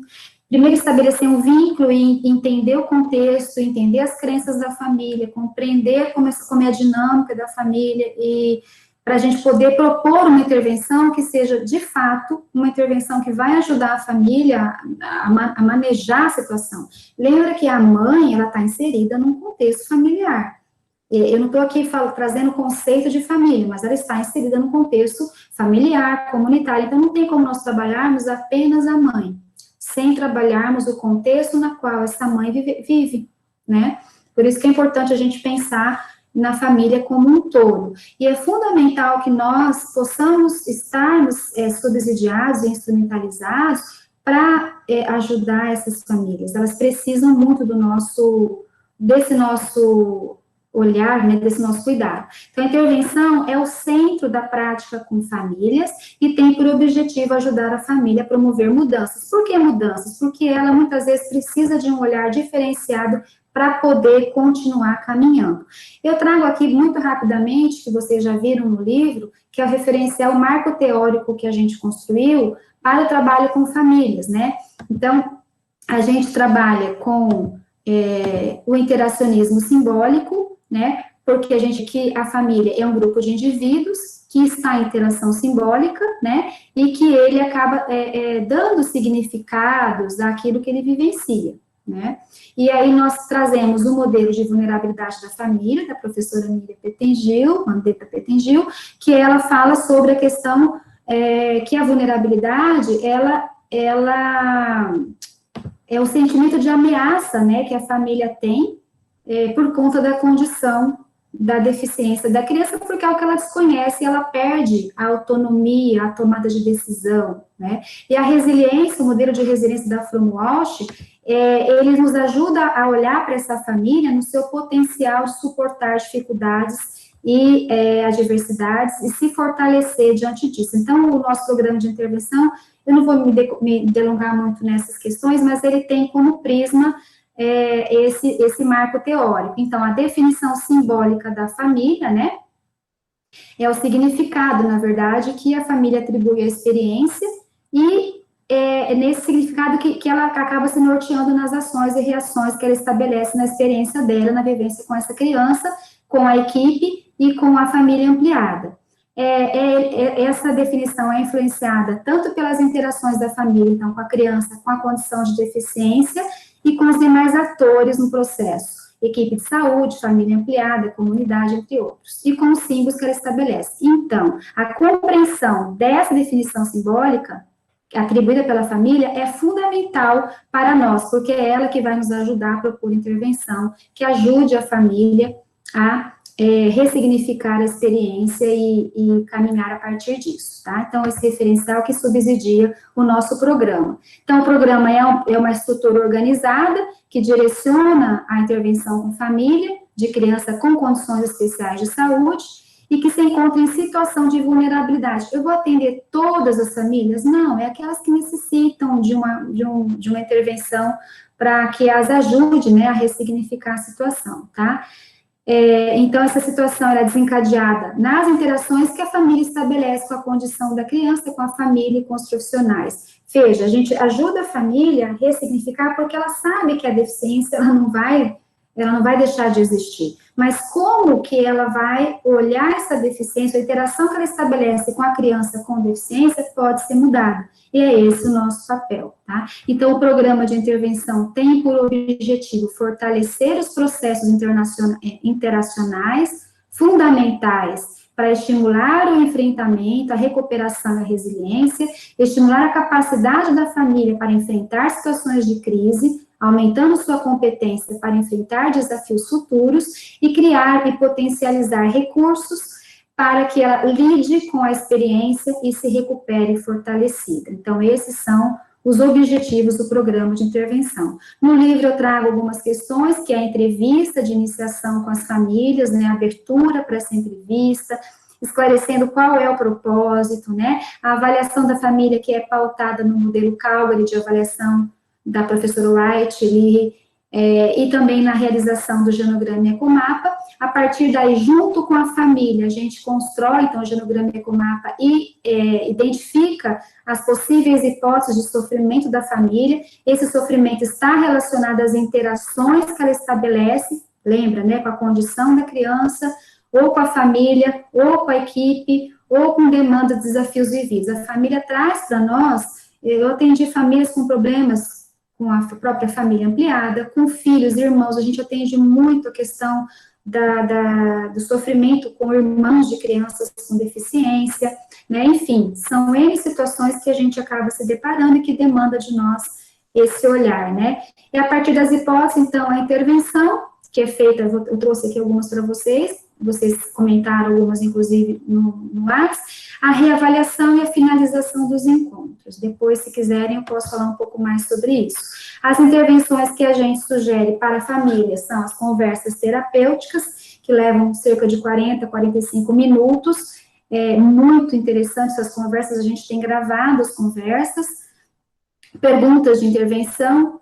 primeiro estabelecer um vínculo e entender o contexto, entender as crenças da família, compreender como é a dinâmica da família, e para a gente poder propor uma intervenção que seja, de fato, uma intervenção que vai ajudar a família a manejar a situação. Lembra que a mãe, ela está inserida num contexto familiar. Eu não estou aqui trazendo o conceito de família, mas ela está inserida no contexto familiar, comunitário, então não tem como nós trabalharmos apenas a mãe, sem trabalharmos o contexto na qual essa mãe vive, né? Por isso que é importante a gente pensar na família como um todo. E é fundamental que nós possamos estarmos subsidiados e instrumentalizados para ajudar essas famílias. Elas precisam muito desse nosso olhar, né, desse nosso cuidado. Então, a intervenção é o centro da prática com famílias e tem por objetivo ajudar a família a promover mudanças. Por que mudanças? Porque ela muitas vezes precisa de um olhar diferenciado para poder continuar caminhando. Eu trago aqui muito rapidamente, que vocês já viram no livro, que é o referencial marco teórico que a gente construiu para o trabalho com famílias, né? Então, a gente trabalha com o interacionismo simbólico, né? Porque a família é um grupo de indivíduos que está em interação simbólica, né? E que ele acaba dando significados àquilo que ele vivencia, né? E aí nós trazemos o modelo de vulnerabilidade da família, da professora Mandetta Petengil, que ela fala sobre a questão que a vulnerabilidade, ela é o sentimento de ameaça, né, que a família tem por conta da condição da deficiência da criança, porque é o que ela desconhece, e ela perde a autonomia, a tomada de decisão, né? E a resiliência, o modelo de resiliência da From Walsh, ele nos ajuda a olhar para essa família no seu potencial de suportar dificuldades e adversidades e se fortalecer diante disso. Então, o nosso programa de intervenção, eu não vou me delongar muito nessas questões, mas ele tem como prisma esse marco teórico. Então, a definição simbólica da família, né, é o significado, na verdade, que a família atribui à experiência e nesse significado que ela acaba se norteando nas ações e reações que ela estabelece na experiência dela, na vivência com essa criança, com a equipe e com a família ampliada. Essa definição é influenciada tanto pelas interações da família, então, com a criança, com a condição de deficiência, e com os demais atores no processo, equipe de saúde, família ampliada, comunidade, entre outros, e com os símbolos que ela estabelece. Então, a compreensão dessa definição simbólica, atribuída pela família, é fundamental para nós, porque é ela que vai nos ajudar a propor intervenção, que ajude a família a ressignificar a experiência e caminhar a partir disso, tá? Então, esse referencial que subsidia o nosso programa. Então, o programa é uma estrutura organizada que direciona a intervenção com família, de criança com condições especiais de saúde, e que se encontra em situação de vulnerabilidade. Eu vou atender todas as famílias? Não, é aquelas que necessitam de uma intervenção para que as ajude, né, a ressignificar a situação, tá? Então, essa situação é desencadeada nas interações que a família estabelece com a condição da criança, com a família e com os profissionais. Veja, a gente ajuda a família a ressignificar porque ela sabe que a deficiência, ela não vai deixar de existir. Mas como que ela vai olhar essa deficiência, a interação que ela estabelece com a criança com deficiência pode ser mudada. E é esse o nosso papel, tá? Então, o programa de intervenção tem por objetivo fortalecer os processos interacionais fundamentais para estimular o enfrentamento, a recuperação e a resiliência, estimular a capacidade da família para enfrentar situações de crise, aumentando sua competência para enfrentar desafios futuros e criar e potencializar recursos para que ela lide com a experiência e se recupere fortalecida. Então, esses são os objetivos do programa de intervenção. No livro eu trago algumas questões, que é a entrevista de iniciação com as famílias, né, a abertura para essa entrevista, esclarecendo qual é o propósito, né, a avaliação da família que é pautada no modelo Calgary de avaliação da professora White, e também na realização do genograma e ecomapa. A partir daí, junto com a família, a gente constrói, então, o genograma e ecomapa e identifica as possíveis hipóteses de sofrimento da família. Esse sofrimento está relacionado às interações que ela estabelece, lembra, né, com a condição da criança, ou com a família, ou com a equipe, ou com demanda de desafios vividos. A família traz para nós, eu atendi famílias com problemas com a própria família ampliada, com filhos, irmãos, a gente atende muito a questão do sofrimento com irmãos de crianças com deficiência, né, enfim, são N situações que a gente acaba se deparando e que demanda de nós esse olhar, né, e a partir das hipóteses, então, a intervenção, que é feita, eu trouxe aqui algumas para vocês comentaram algumas, inclusive, no WhatsApp, a reavaliação e a finalização dos encontros. Depois, se quiserem, eu posso falar um pouco mais sobre isso. As intervenções que a gente sugere para a família são as conversas terapêuticas, que levam cerca de 40, 45 minutos. É muito interessante essas conversas, a gente tem gravado as conversas. Perguntas de intervenção,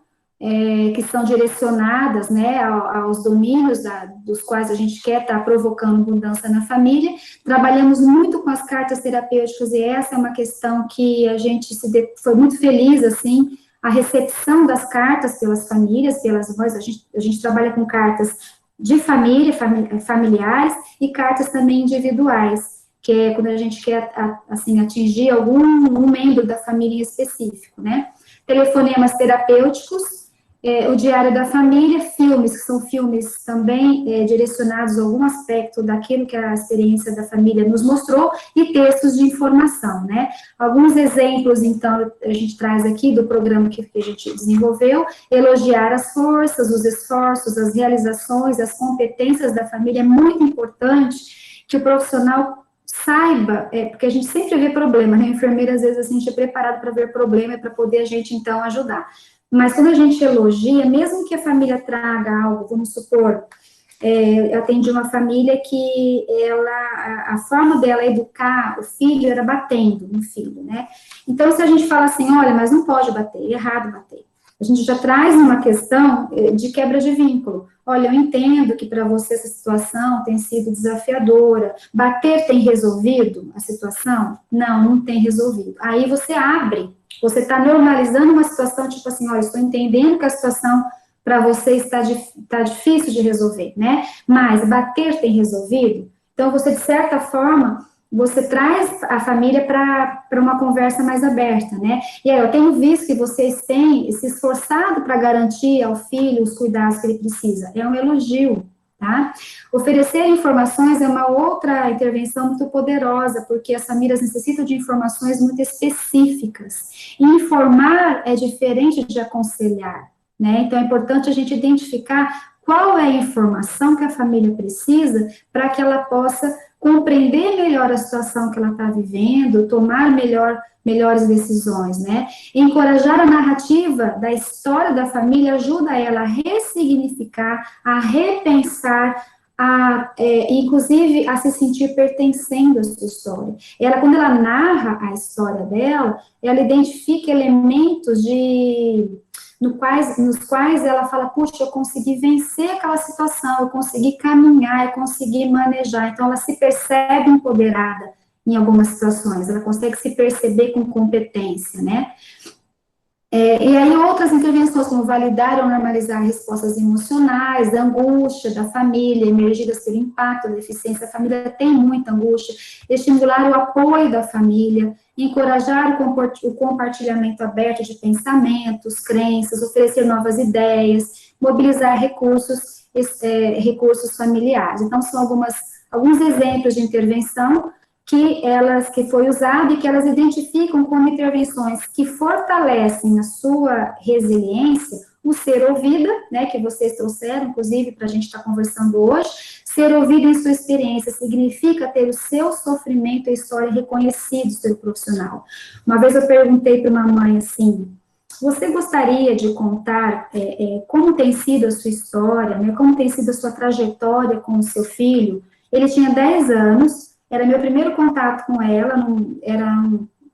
que são direcionadas, né, aos domínios dos quais a gente quer estar provocando mudança na família. Trabalhamos muito com as cartas terapêuticas, e essa é uma questão que a gente foi muito feliz, assim, a recepção das cartas pelas famílias, pelas mães. A gente trabalha com cartas de família, familiares, e cartas também individuais, que é quando a gente quer, assim, atingir um membro da família em específico, né? Telefonemas terapêuticos, o Diário da Família, filmes, que são filmes também direcionados a algum aspecto daquilo que a experiência da família nos mostrou, e textos de informação, né? Alguns exemplos, então, a gente traz aqui do programa que a gente desenvolveu: elogiar as forças, os esforços, as realizações, as competências da família. É muito importante que o profissional saiba, porque a gente sempre vê problema, né? A enfermeira, às vezes, assim, a gente é preparado para ver problema, para poder a gente, então, ajudar. Mas quando a gente elogia, mesmo que a família traga algo, vamos supor, eu atendi uma família que a forma dela educar o filho era batendo no filho, né? Então, se a gente fala assim, olha, mas não pode bater, é errado bater, a gente já traz uma questão de quebra de vínculo. Olha, eu entendo que para você essa situação tem sido desafiadora. Bater tem resolvido a situação? Não, não tem resolvido. Aí você abre, você está normalizando uma situação, tipo assim, olha, estou entendendo que a situação para você está difícil de resolver, né? Mas bater tem resolvido? Então, você, de certa forma, você traz a família para uma conversa mais aberta, né? E aí, eu tenho visto que vocês têm se esforçado para garantir ao filho os cuidados que ele precisa. É um elogio, tá? Oferecer informações é uma outra intervenção muito poderosa, porque as famílias necessitam de informações muito específicas. E informar é diferente de aconselhar, né? Então, é importante a gente identificar qual é a informação que a família precisa para que ela possa compreender melhor a situação que ela está vivendo, tomar melhores decisões, né? Encorajar a narrativa da história da família ajuda ela a ressignificar, a repensar, inclusive a se sentir pertencendo à sua história. Quando ela narra a história dela, ela identifica elementos nos quais ela fala, puxa, eu consegui vencer aquela situação, eu consegui caminhar, eu consegui manejar. Então, ela se percebe empoderada em algumas situações, ela consegue se perceber com competência, né? E aí, outras intervenções, como validar ou normalizar respostas emocionais, da angústia da família, emergidas pelo impacto da deficiência. A família tem muita angústia. Estimular o apoio da família, encorajar o compartilhamento aberto de pensamentos, crenças, oferecer novas ideias, mobilizar recursos familiares. Então, são alguns exemplos de intervenção que foi usado e que elas identificam como intervenções que fortalecem a sua resiliência, o ser ouvida, né, que vocês trouxeram, inclusive, para a gente estar conversando hoje. Ser ouvida em sua experiência significa ter o seu sofrimento e história reconhecidos pelo profissional. Uma vez eu perguntei para uma mãe assim, você gostaria de contar como tem sido a sua história, né, como tem sido a sua trajetória com o seu filho? Ele tinha 10 anos, era meu primeiro contato com ela, era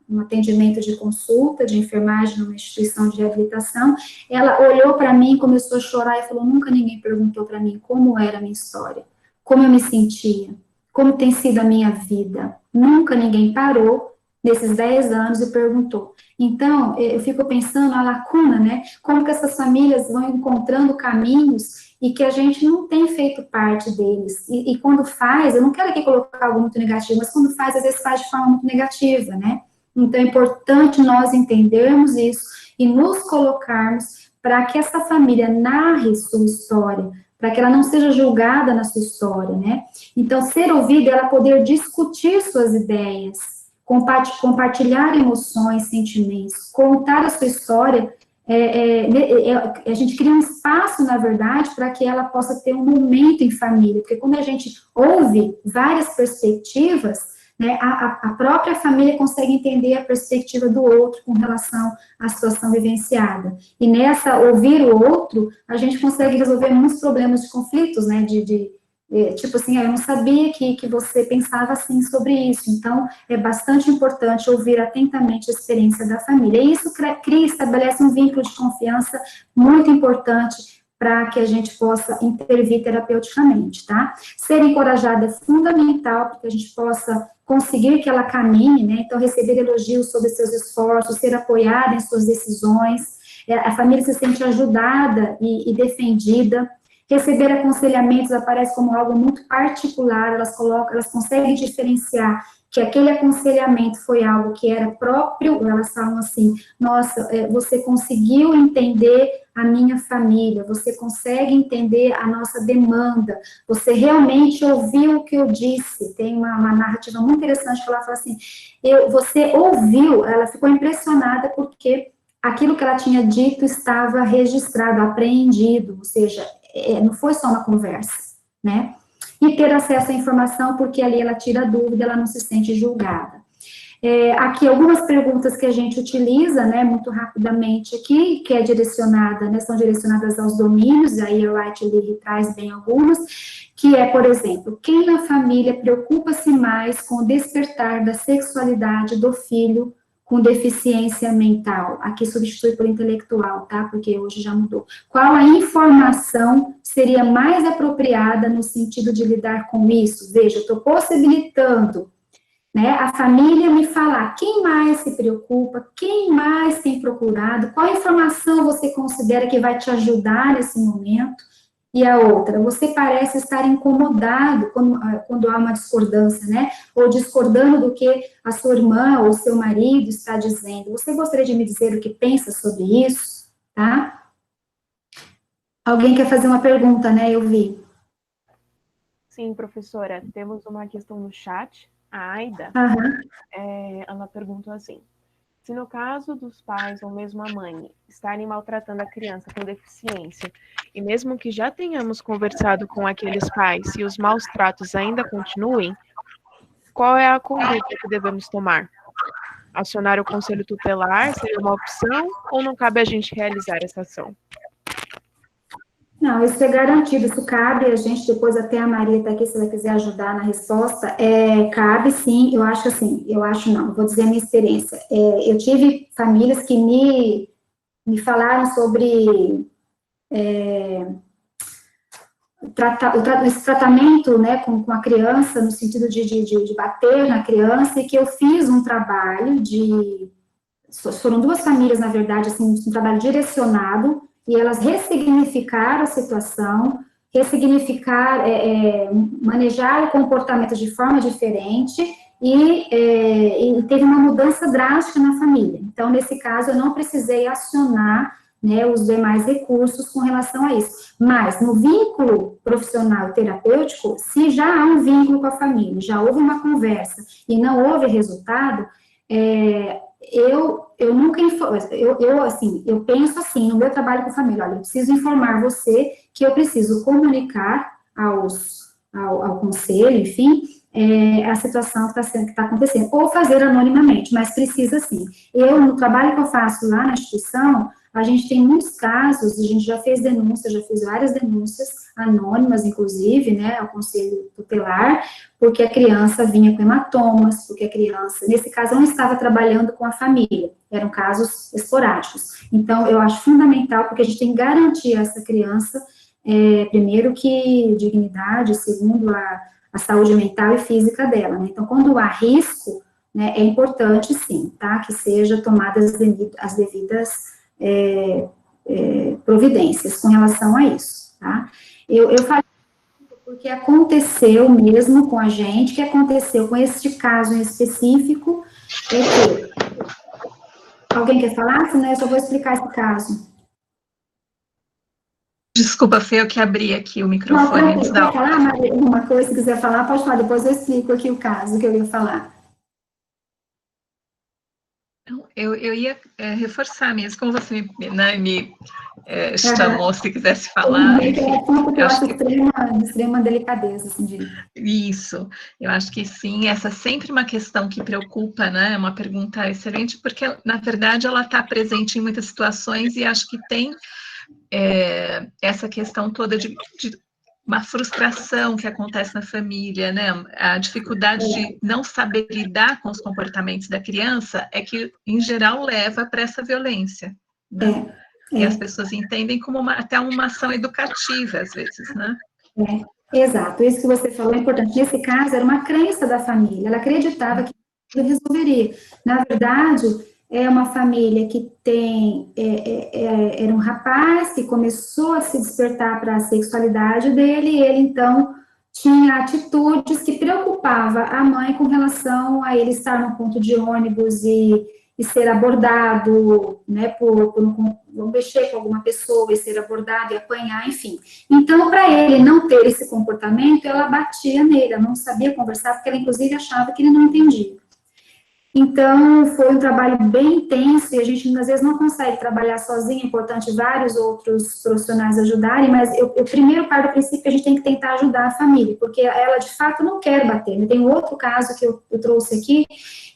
um atendimento de consulta, de enfermagem numa instituição de reabilitação. Ela olhou para mim, começou a chorar e falou, nunca ninguém perguntou para mim como era a minha história, como eu me sentia, como tem sido a minha vida. Nunca ninguém parou nesses 10 anos e perguntou. Então, eu fico pensando a lacuna, né, como que essas famílias vão encontrando caminhos e que a gente não tem feito parte deles, e quando faz, eu não quero aqui colocar algo muito negativo, mas quando faz, às vezes faz de forma muito negativa, né, então é importante nós entendermos isso e nos colocarmos para que essa família narre sua história, para que ela não seja julgada na sua história, né, então ser ouvida é ela poder discutir suas ideias, compartilhar emoções, sentimentos, contar a sua história. A gente cria um espaço, na verdade, para que ela possa ter um momento em família, porque quando a gente ouve várias perspectivas, né, a própria família consegue entender a perspectiva do outro com relação à situação vivenciada. E nessa ouvir o outro, a gente consegue resolver muitos problemas de conflitos, né, de Tipo assim, eu não sabia que você pensava assim sobre isso. Então, é bastante importante ouvir atentamente a experiência da família. E isso cria, estabelece um vínculo de confiança muito importante para que a gente possa intervir terapeuticamente, tá? Ser encorajada é fundamental para que a gente possa conseguir que ela caminhe, né? Então, receber elogios sobre seus esforços, ser apoiada em suas decisões, a família se sente ajudada e defendida. Receber aconselhamentos aparece como algo muito particular, elas conseguem diferenciar que aquele aconselhamento foi algo que era próprio, elas falam assim, nossa, você conseguiu entender a minha família, você consegue entender a nossa demanda, você realmente ouviu o que eu disse. Tem uma narrativa muito interessante que ela fala assim, você ouviu, ela ficou impressionada porque aquilo que ela tinha dito estava registrado, apreendido, ou seja, não foi só uma conversa, né? E ter acesso à informação, porque ali ela tira dúvida, ela não se sente julgada. Aqui algumas perguntas que a gente utiliza, né, muito rapidamente aqui, que é direcionada, né, são direcionadas aos domínios, aí a White Lee traz bem algumas, que é, por exemplo, quem na família preocupa-se mais com o despertar da sexualidade do filho com deficiência mental? Aqui substitui por intelectual, tá? Porque hoje já mudou. Qual a informação seria mais apropriada no sentido de lidar com isso? Veja, eu estou possibilitando, né, a família me falar quem mais se preocupa, quem mais tem procurado, qual informação você considera que vai te ajudar nesse momento, e a outra, você parece estar incomodado quando há uma discordância, né, ou discordando do que a sua irmã ou seu marido está dizendo. Você gostaria de me dizer o que pensa sobre isso, tá? Alguém quer fazer uma pergunta, né, eu vi. Sim, professora, temos uma questão no chat, a Aida, ela perguntou assim, se no caso dos pais ou mesmo a mãe estarem maltratando a criança com deficiência, e mesmo que já tenhamos conversado com aqueles pais e os maus tratos ainda continuem, qual é a conduta que devemos tomar? Acionar o conselho tutelar seria uma opção ou não cabe a gente realizar essa ação? Não, isso é garantido, isso cabe, a gente, depois até a Maria está aqui, se ela quiser ajudar na resposta, cabe sim, eu acho assim, eu acho não, vou dizer a minha experiência, eu tive famílias que me falaram sobre esse tratamento, né, com a criança, no sentido de bater na criança, e que eu fiz um trabalho foram duas famílias, na verdade, assim, um trabalho direcionado, e elas ressignificaram a situação, manejar o comportamento de forma diferente, e teve uma mudança drástica na família. Então, nesse caso, eu não precisei acionar, né, os demais recursos com relação a isso. Mas, no vínculo profissional e terapêutico, se já há um vínculo com a família, já houve uma conversa e não houve resultado, eu nunca eu penso assim, no meu trabalho com família, olha, eu preciso informar você que eu preciso comunicar ao conselho, enfim, a situação que está acontecendo, ou fazer anonimamente, mas precisa sim. No trabalho que eu faço lá na instituição, a gente tem muitos casos, a gente já fez denúncias, já fiz várias denúncias, anônimas, inclusive, né, ao conselho tutelar, porque a criança vinha com hematomas, porque a criança, nesse caso, não estava trabalhando com a família, eram casos esporádicos. Então, eu acho fundamental, porque a gente tem que garantir a essa criança, primeiro que dignidade, segundo a saúde mental e física dela, né? Então, quando há risco, né, é importante, sim, tá, que seja tomadas as devidas providências com relação a isso, tá? Eu falei porque aconteceu mesmo com a gente, que aconteceu com este caso em específico, alguém quer falar? Senão eu só vou explicar esse caso. Desculpa, foi eu que abri aqui o microfone antes da aula. Quer falar, Maria, alguma coisa, se quiser falar, pode falar, depois eu explico aqui o caso que eu ia falar. Eu ia reforçar mesmo, como você me chamou, se quisesse falar. Eu acho de extrema delicadeza, assim, Isso, eu acho que sim, essa é sempre uma questão que preocupa, né? É uma pergunta excelente, porque, na verdade, ela está presente em muitas situações e acho que tem essa questão toda de uma frustração que acontece na família, né? A dificuldade de não saber lidar com os comportamentos da criança é que, em geral, leva para essa violência, né? E as pessoas entendem como até uma ação educativa, às vezes, né? Exato, isso que você falou é importante. Nesse caso, era uma crença da família, ela acreditava que tudo resolveria. Na verdade, é uma família que tem, era um rapaz que começou a se despertar para a sexualidade dele, e ele, então, tinha atitudes que preocupava a mãe com relação a ele estar no ponto de ônibus e ser abordado, né, por mexer com alguma pessoa e ser abordado e apanhar, enfim. Então, para ele não ter esse comportamento, ela batia nele, ela não sabia conversar, porque ela, inclusive, achava que ele não entendia. Então, foi um trabalho bem intenso, e a gente, às vezes, não consegue trabalhar sozinho, é importante vários outros profissionais ajudarem, mas eu primeiro paro do princípio que a gente tem que tentar ajudar a família, porque ela, de fato, não quer bater. Tem um outro caso que eu trouxe aqui,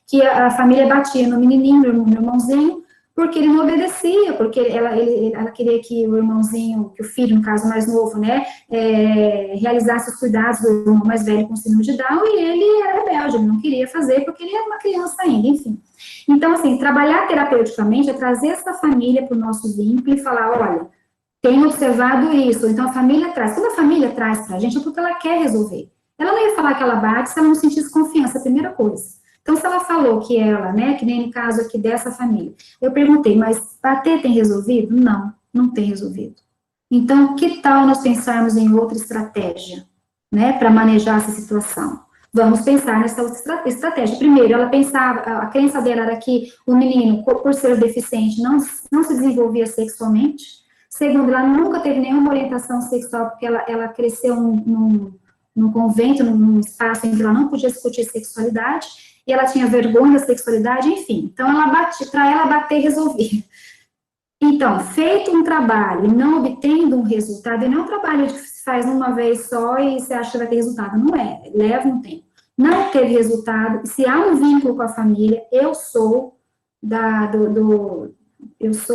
que a família batia no menininho, no irmãozinho, porque ele não obedecia, porque ela queria que o irmãozinho, que o filho, no caso mais novo, né, realizasse os cuidados do irmão mais velho com síndrome de Down, e ele era rebelde, ele não queria fazer, porque ele era uma criança ainda, enfim. Então, assim, trabalhar terapeuticamente é trazer essa família para o nosso vínculo e falar, olha, tenho observado isso, então a família traz. Quando a família traz para a gente, é porque ela quer resolver. Ela não ia falar que ela bate se ela não sentisse confiança, a primeira coisa. Então, se ela falou que ela, né, que nem no caso aqui dessa família, eu perguntei, mas bater tem resolvido? Não, não tem resolvido. Então, que tal nós pensarmos em outra estratégia, né, para manejar essa situação? Vamos pensar nessa outra estratégia. Primeiro, ela pensava, a crença dela era que o menino, por ser deficiente, não se desenvolvia sexualmente. Segundo, ela nunca teve nenhuma orientação sexual, porque ela cresceu num convento, num espaço em que ela não podia discutir sexualidade, e ela tinha vergonha da sexualidade, enfim. Então, para ela bater, resolvia. Então, feito um trabalho e não obtendo um resultado, e não é um trabalho que se faz uma vez só e você acha que vai ter resultado, não é, leva um tempo. Não teve resultado, se há um vínculo com a família, eu sou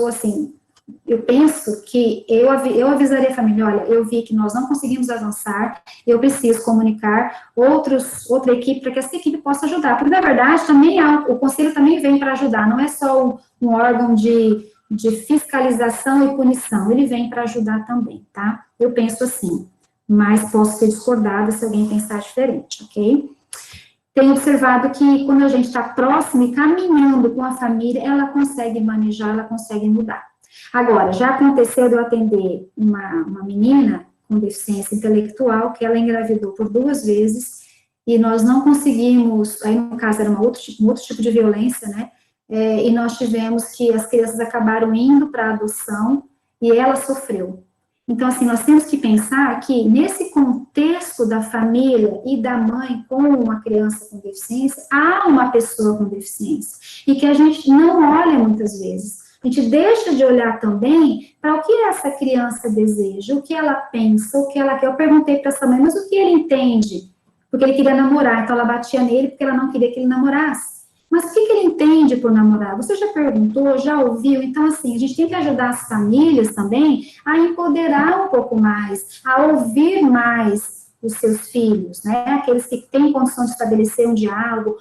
assim, eu penso que eu avisaria a família, olha, eu vi que nós não conseguimos avançar, eu preciso comunicar outra equipe para que essa equipe possa ajudar, porque na verdade também o conselho também vem para ajudar, não é só um órgão de fiscalização e punição, ele vem para ajudar também, tá? Eu penso assim, mas posso ser discordada se alguém pensar diferente, ok? Tenho observado que quando a gente está próximo e caminhando com a família, ela consegue manejar, ela consegue mudar. Agora, já aconteceu de eu atender uma menina com deficiência intelectual, que ela engravidou por 2 vezes, e nós não conseguimos, aí no caso era um outro tipo de violência, né, e nós tivemos que as crianças acabaram indo para a adoção, e ela sofreu. Então, assim, nós temos que pensar que nesse contexto da família e da mãe com uma criança com deficiência, há uma pessoa com deficiência, e que a gente não olha muitas vezes. A gente deixa de olhar também para o que essa criança deseja, o que ela pensa, o que ela quer. Eu perguntei para essa mãe, mas o que ele entende? Porque ele queria namorar, então ela batia nele porque ela não queria que ele namorasse. Mas o que ele entende por namorar? Você já perguntou, já ouviu? Então, assim, a gente tem que ajudar as famílias também a empoderar um pouco mais, a ouvir mais os seus filhos, né? Aqueles que têm condição de estabelecer um diálogo,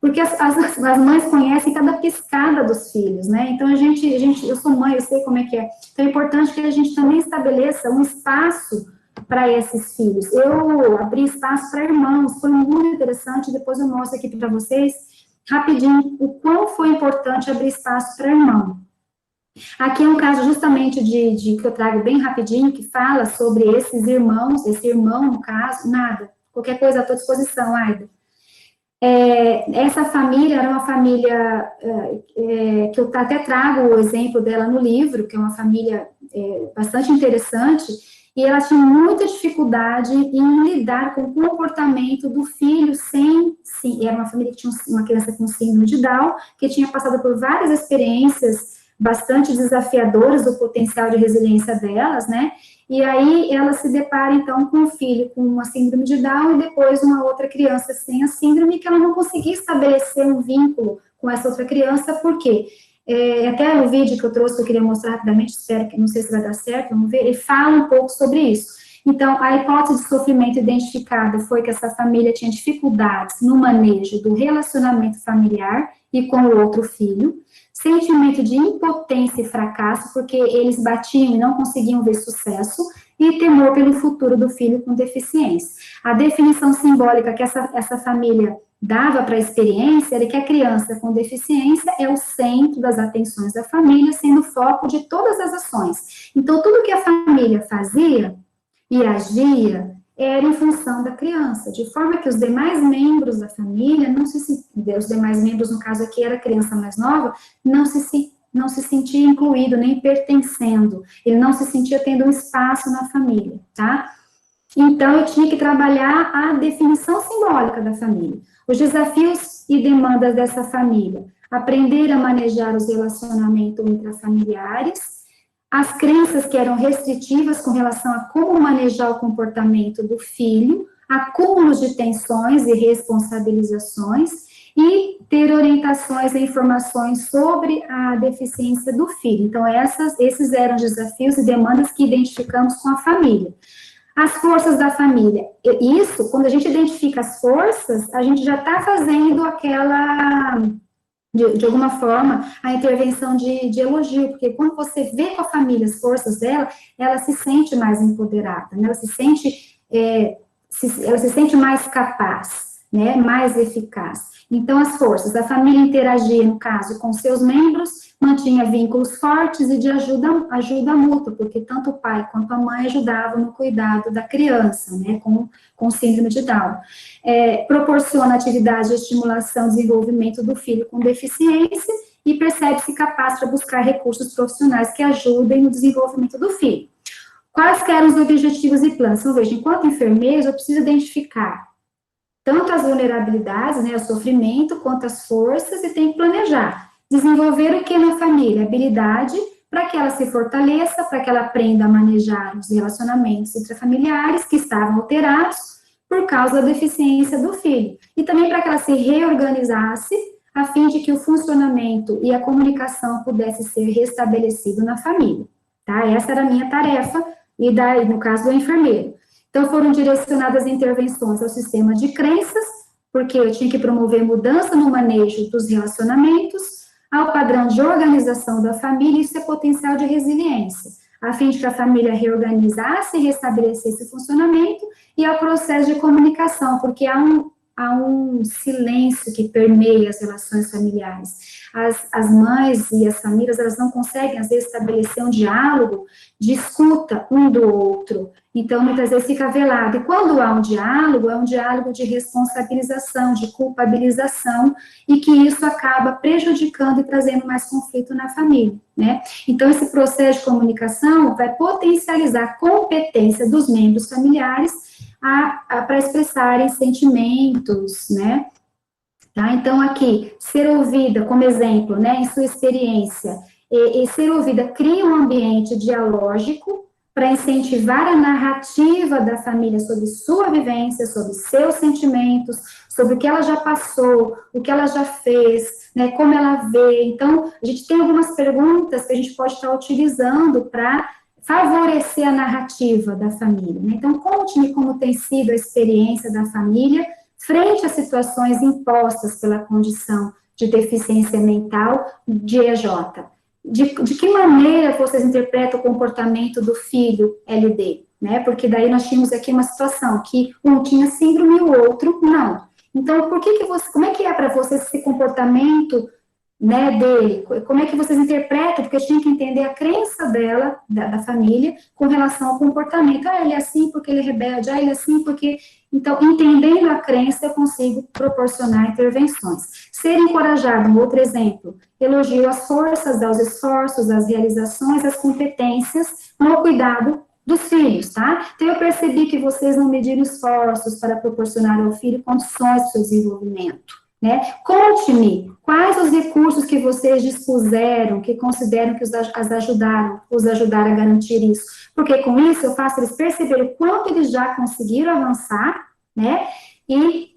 porque as mães conhecem cada piscada dos filhos, né? Então, eu sou mãe, eu sei como é que é. Então, é importante que a gente também estabeleça um espaço para esses filhos. Eu abri espaço para irmãos, foi muito interessante, depois eu mostro aqui para vocês, rapidinho, o quão foi importante abrir espaço para irmão. Aqui é um caso justamente que eu trago bem rapidinho, que fala sobre esses irmãos, esse irmão, no caso, nada, qualquer coisa à tua disposição, Aida. Essa família era uma família que eu até trago o exemplo dela no livro, que é uma família bastante interessante, e ela tinha muita dificuldade em lidar com o comportamento do filho era uma família que tinha uma criança com síndrome de Down, que tinha passado por várias experiências bastante desafiadoras do potencial de resiliência delas, né? E aí ela se depara, então, com um filho com uma síndrome de Down e depois uma outra criança sem a síndrome, que ela não conseguia estabelecer um vínculo com essa outra criança, por quê? Até o vídeo que eu trouxe, que eu queria mostrar rapidamente, espero que, não sei se vai dar certo, vamos ver, ele fala um pouco sobre isso. Então, a hipótese de sofrimento identificada foi que essa família tinha dificuldades no manejo do relacionamento familiar e com o outro filho, sentimento de impotência e fracasso, porque eles batiam e não conseguiam ver sucesso, e temor pelo futuro do filho com deficiência. A definição simbólica que essa família dava para a experiência era que a criança com deficiência é o centro das atenções da família, sendo o foco de todas as ações. Então, tudo que a família fazia e agia era em função da criança, de forma que os demais membros da família, os demais membros, no caso aqui era a criança mais nova, não se sentia incluído, nem pertencendo, ele não se sentia tendo um espaço na família, tá? Então, eu tinha que trabalhar a definição simbólica da família, os desafios e demandas dessa família, aprender a manejar os relacionamentos intrafamiliares, as crenças que eram restritivas com relação a como manejar o comportamento do filho, acúmulos de tensões e responsabilizações, e ter orientações e informações sobre a deficiência do filho. Então, esses eram os desafios e demandas que identificamos com a família. As forças da família. Isso, quando a gente identifica as forças, a gente já está fazendo aquela, de alguma forma, a intervenção de elogio, porque quando você vê com a família as forças dela, ela se sente mais empoderada, né? Ela se sente mais capaz, né? Mais eficaz. Então, as forças, a família interagia, no caso, com seus membros, mantinha vínculos fortes e de ajuda mútua, porque tanto o pai quanto a mãe ajudavam no cuidado da criança, né, com síndrome de Down. Proporciona atividade de estimulação e desenvolvimento do filho com deficiência e percebe-se capaz para buscar recursos profissionais que ajudem no desenvolvimento do filho. Quais eram os objetivos e planos? Então, veja, enquanto enfermeiro, eu preciso identificar tanto as vulnerabilidades, né, o sofrimento, quanto as forças, e tem que planejar. Desenvolver o que na família? Habilidade para que ela se fortaleça, para que ela aprenda a manejar os relacionamentos intrafamiliares que estavam alterados por causa da deficiência do filho. E também para que ela se reorganizasse, a fim de que o funcionamento e a comunicação pudesse ser restabelecido na família. Tá? Essa era a minha tarefa, e daí, no caso do enfermeiro. Então, foram direcionadas intervenções ao sistema de crenças, porque eu tinha que promover mudança no manejo dos relacionamentos, ao padrão de organização da família, isso é potencial de resiliência, a fim de que a família reorganizasse e restabelecesse o funcionamento, e ao processo de comunicação, porque há um silêncio que permeia as relações familiares. As mães e as famílias, elas não conseguem, às vezes, estabelecer um diálogo de escuta um do outro. Então, muitas vezes fica velado. E quando há um diálogo, é um diálogo de responsabilização, de culpabilização, e que isso acaba prejudicando e trazendo mais conflito na família, né? Então, esse processo de comunicação vai potencializar a competência dos membros familiares para expressarem sentimentos, né? Tá? Então, aqui, ser ouvida, como exemplo, né, em sua experiência, e ser ouvida cria um ambiente dialógico para incentivar a narrativa da família sobre sua vivência, sobre seus sentimentos, sobre o que ela já passou, o que ela já fez, né, como ela vê. Então, a gente tem algumas perguntas que a gente pode estar utilizando para favorecer a narrativa da família, né? Então, conte-me como tem sido a experiência da família frente a situações impostas pela condição de deficiência mental de EJ. De que maneira vocês interpretam o comportamento do filho LD, né? Porque daí nós tínhamos aqui uma situação que um tinha síndrome e o outro não. Então, como é que é para vocês esse comportamento, né, dele? Como é que vocês interpretam? Porque eu tinha que entender a crença dela, da família, com relação ao comportamento. Ah, ele é assim porque ele é rebelde, ele é assim porque... Então, entendendo a crença, eu consigo proporcionar intervenções. Ser encorajado, um outro exemplo, elogio as forças, aos esforços, as realizações, as competências no cuidado dos filhos, tá? Então, eu percebi que vocês não mediram esforços para proporcionar ao filho condições de seu desenvolvimento, né? Conte-me quais os recursos que vocês dispuseram, que consideram que os ajudaram a garantir isso, porque com isso eu faço eles perceberem o quanto eles já conseguiram avançar, né? E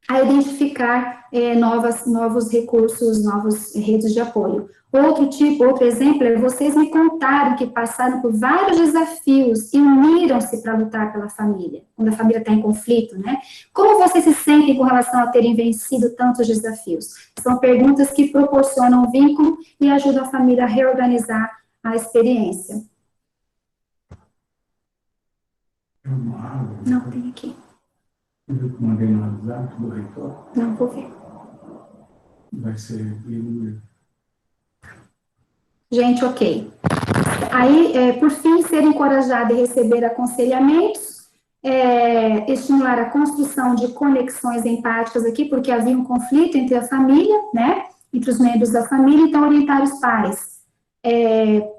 a identificar novos recursos, novas redes de apoio. Outro exemplo é vocês me contaram que passaram por vários desafios e uniram-se para lutar pela família, quando a família está em conflito, né? Como vocês se sentem com relação a terem vencido tantos desafios? São perguntas que proporcionam vínculo e ajudam a família a reorganizar a experiência. Não, tem aqui. Mandei no WhatsApp do reitor. Não, vou ver. Vai ser livre. Gente, ok. Aí, por fim, ser encorajado e receber aconselhamentos, estimular a construção de conexões empáticas aqui, porque havia um conflito entre a família, né, entre os membros da família, então orientar os pais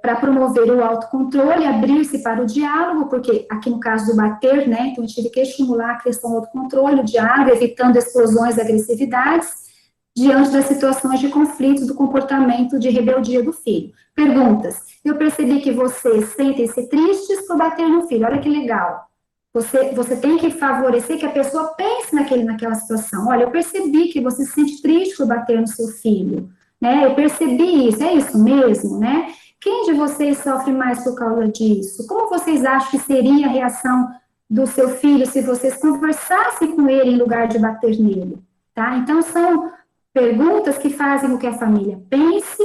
para promover o autocontrole, abrir-se para o diálogo, porque aqui no caso do bater, né, então a gente teve que estimular a questão do autocontrole, o diálogo, evitando explosões e agressividades, diante das situações de conflito do comportamento de rebeldia do filho. Perguntas. Eu percebi que vocês sentem-se tristes por bater no filho. Olha que legal. Você tem que favorecer que a pessoa pense naquela situação. Olha, eu percebi que você se sente triste por bater no seu filho. Né? Eu percebi isso. É isso mesmo, né? Quem de vocês sofre mais por causa disso? Como vocês acham que seria a reação do seu filho se vocês conversassem com ele em lugar de bater nele? Tá? Então, são perguntas que fazem com que a família pense,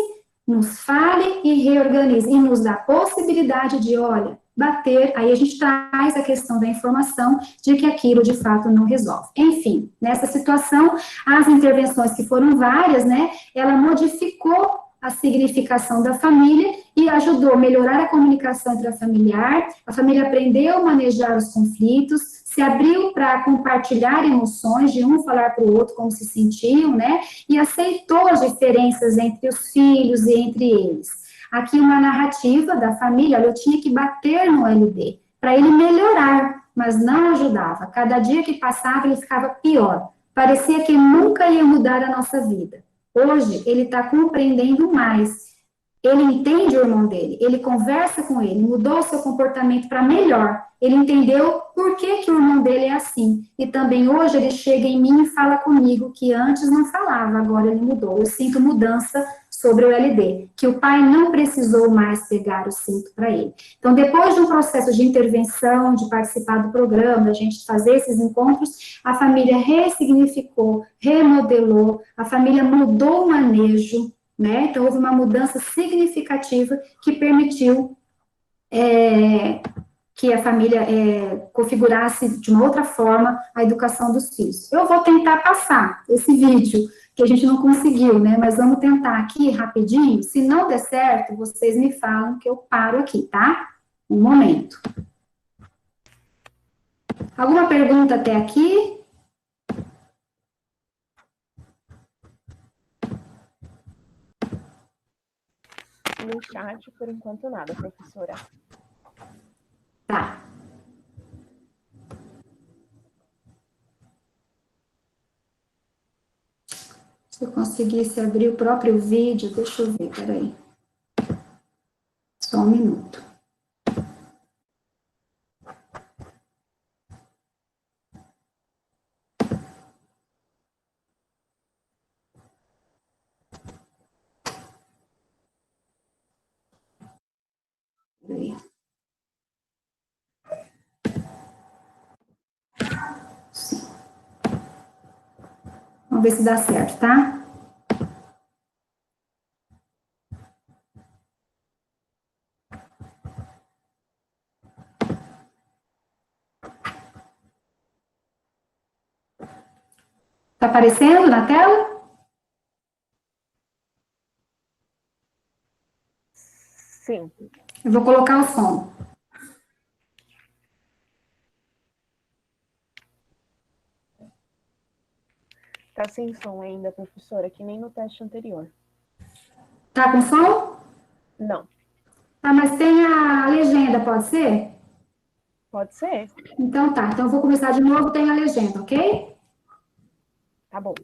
nos fale e reorganize, e nos dá a possibilidade de, olha, bater, aí a gente traz a questão da informação de que aquilo de fato não resolve. Enfim, nessa situação, as intervenções que foram várias, né, ela modificou a significação da família e ajudou a melhorar a comunicação intrafamiliar, a família aprendeu a manejar os conflitos, se abriu para compartilhar emoções, de um falar para o outro como se sentiam, né, e aceitou as diferenças entre os filhos e entre eles. Aqui uma narrativa da família, eu tinha que bater no LD, para ele melhorar, mas não ajudava. Cada dia que passava, ele ficava pior. Parecia que nunca ia mudar a nossa vida. Hoje, ele está compreendendo mais. Ele entende o irmão dele, ele conversa com ele, mudou o seu comportamento para melhor. Ele entendeu por que o irmão dele é assim. E também hoje ele chega em mim e fala comigo, que antes não falava, agora ele mudou. Eu sinto mudança sobre o LD, que o pai não precisou mais pegar o cinto para ele. Então, depois de um processo de intervenção, de participar do programa, a gente fazer esses encontros, a família ressignificou, remodelou, a família mudou o manejo, né? Então, houve uma mudança significativa que permitiu que a família configurasse de uma outra forma a educação dos filhos. Eu vou tentar passar esse vídeo, que a gente não conseguiu, né? Mas vamos tentar aqui rapidinho. Se não der certo, vocês me falam que eu paro aqui, tá? Um momento. Alguma pergunta até aqui? No chat, por enquanto, nada, professora. Tá. Se eu conseguisse abrir o próprio vídeo, deixa eu ver, peraí. Só um minuto. Peraí. Sim. Vamos ver se dá certo, tá? Tá aparecendo na tela? Sim. Eu vou colocar o som. Tá sem som ainda, professora, que nem no teste anterior. Tá com som? Não. Tá, mas tem a legenda, pode ser? Pode ser. Então tá, então eu vou começar de novo, tem a legenda, ok? Tá bom.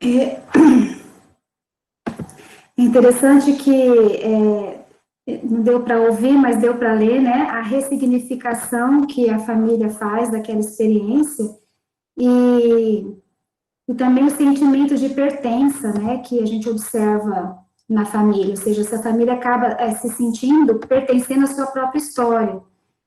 É interessante que não deu para ouvir, mas deu para ler, né, a ressignificação que a família faz daquela experiência e também o sentimento de pertença, né, que a gente observa na família, ou seja, essa família acaba se sentindo pertencendo à sua própria história.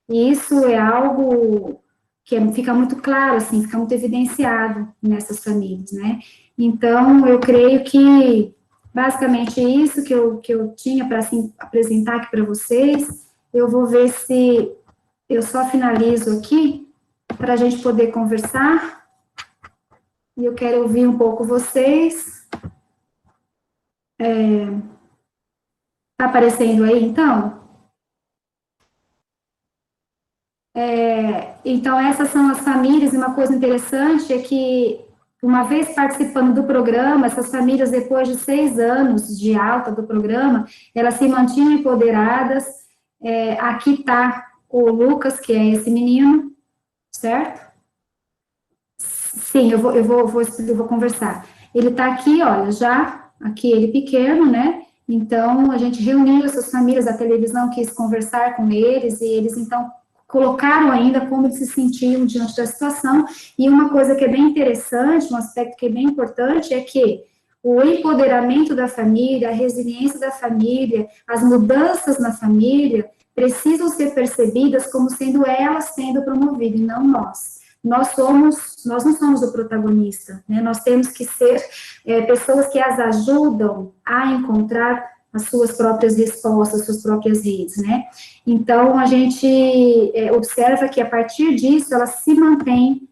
E isso é algo que fica muito claro, assim, fica muito evidenciado nessas famílias, né. Então, eu creio que basicamente isso que eu tinha para assim, apresentar aqui para vocês. Eu vou ver se eu só finalizo aqui, para a gente poder conversar, e eu quero ouvir um pouco vocês. Tá aparecendo aí, então? Então, essas são as famílias, e uma coisa interessante é que, uma vez participando do programa, essas famílias, depois de 6 anos de alta do programa, elas se mantinham empoderadas. Aqui está o Lucas, que é esse menino, certo? Sim, eu vou conversar. Ele está aqui, olha, já, aqui ele pequeno, né? Então, a gente reuniu essas famílias, a televisão quis conversar com eles, e eles, então, colocaram ainda como eles se sentiam diante da situação. E uma coisa que é bem interessante, um aspecto que é bem importante, é que o empoderamento da família, a resiliência da família, as mudanças na família, precisam ser percebidas como sendo elas sendo promovidas, e não nós. Nós não somos o protagonista, né? Nós temos que ser pessoas que as ajudam a encontrar as suas próprias respostas, as suas próprias redes, né? Então, a gente observa que, a partir disso, elas se mantêm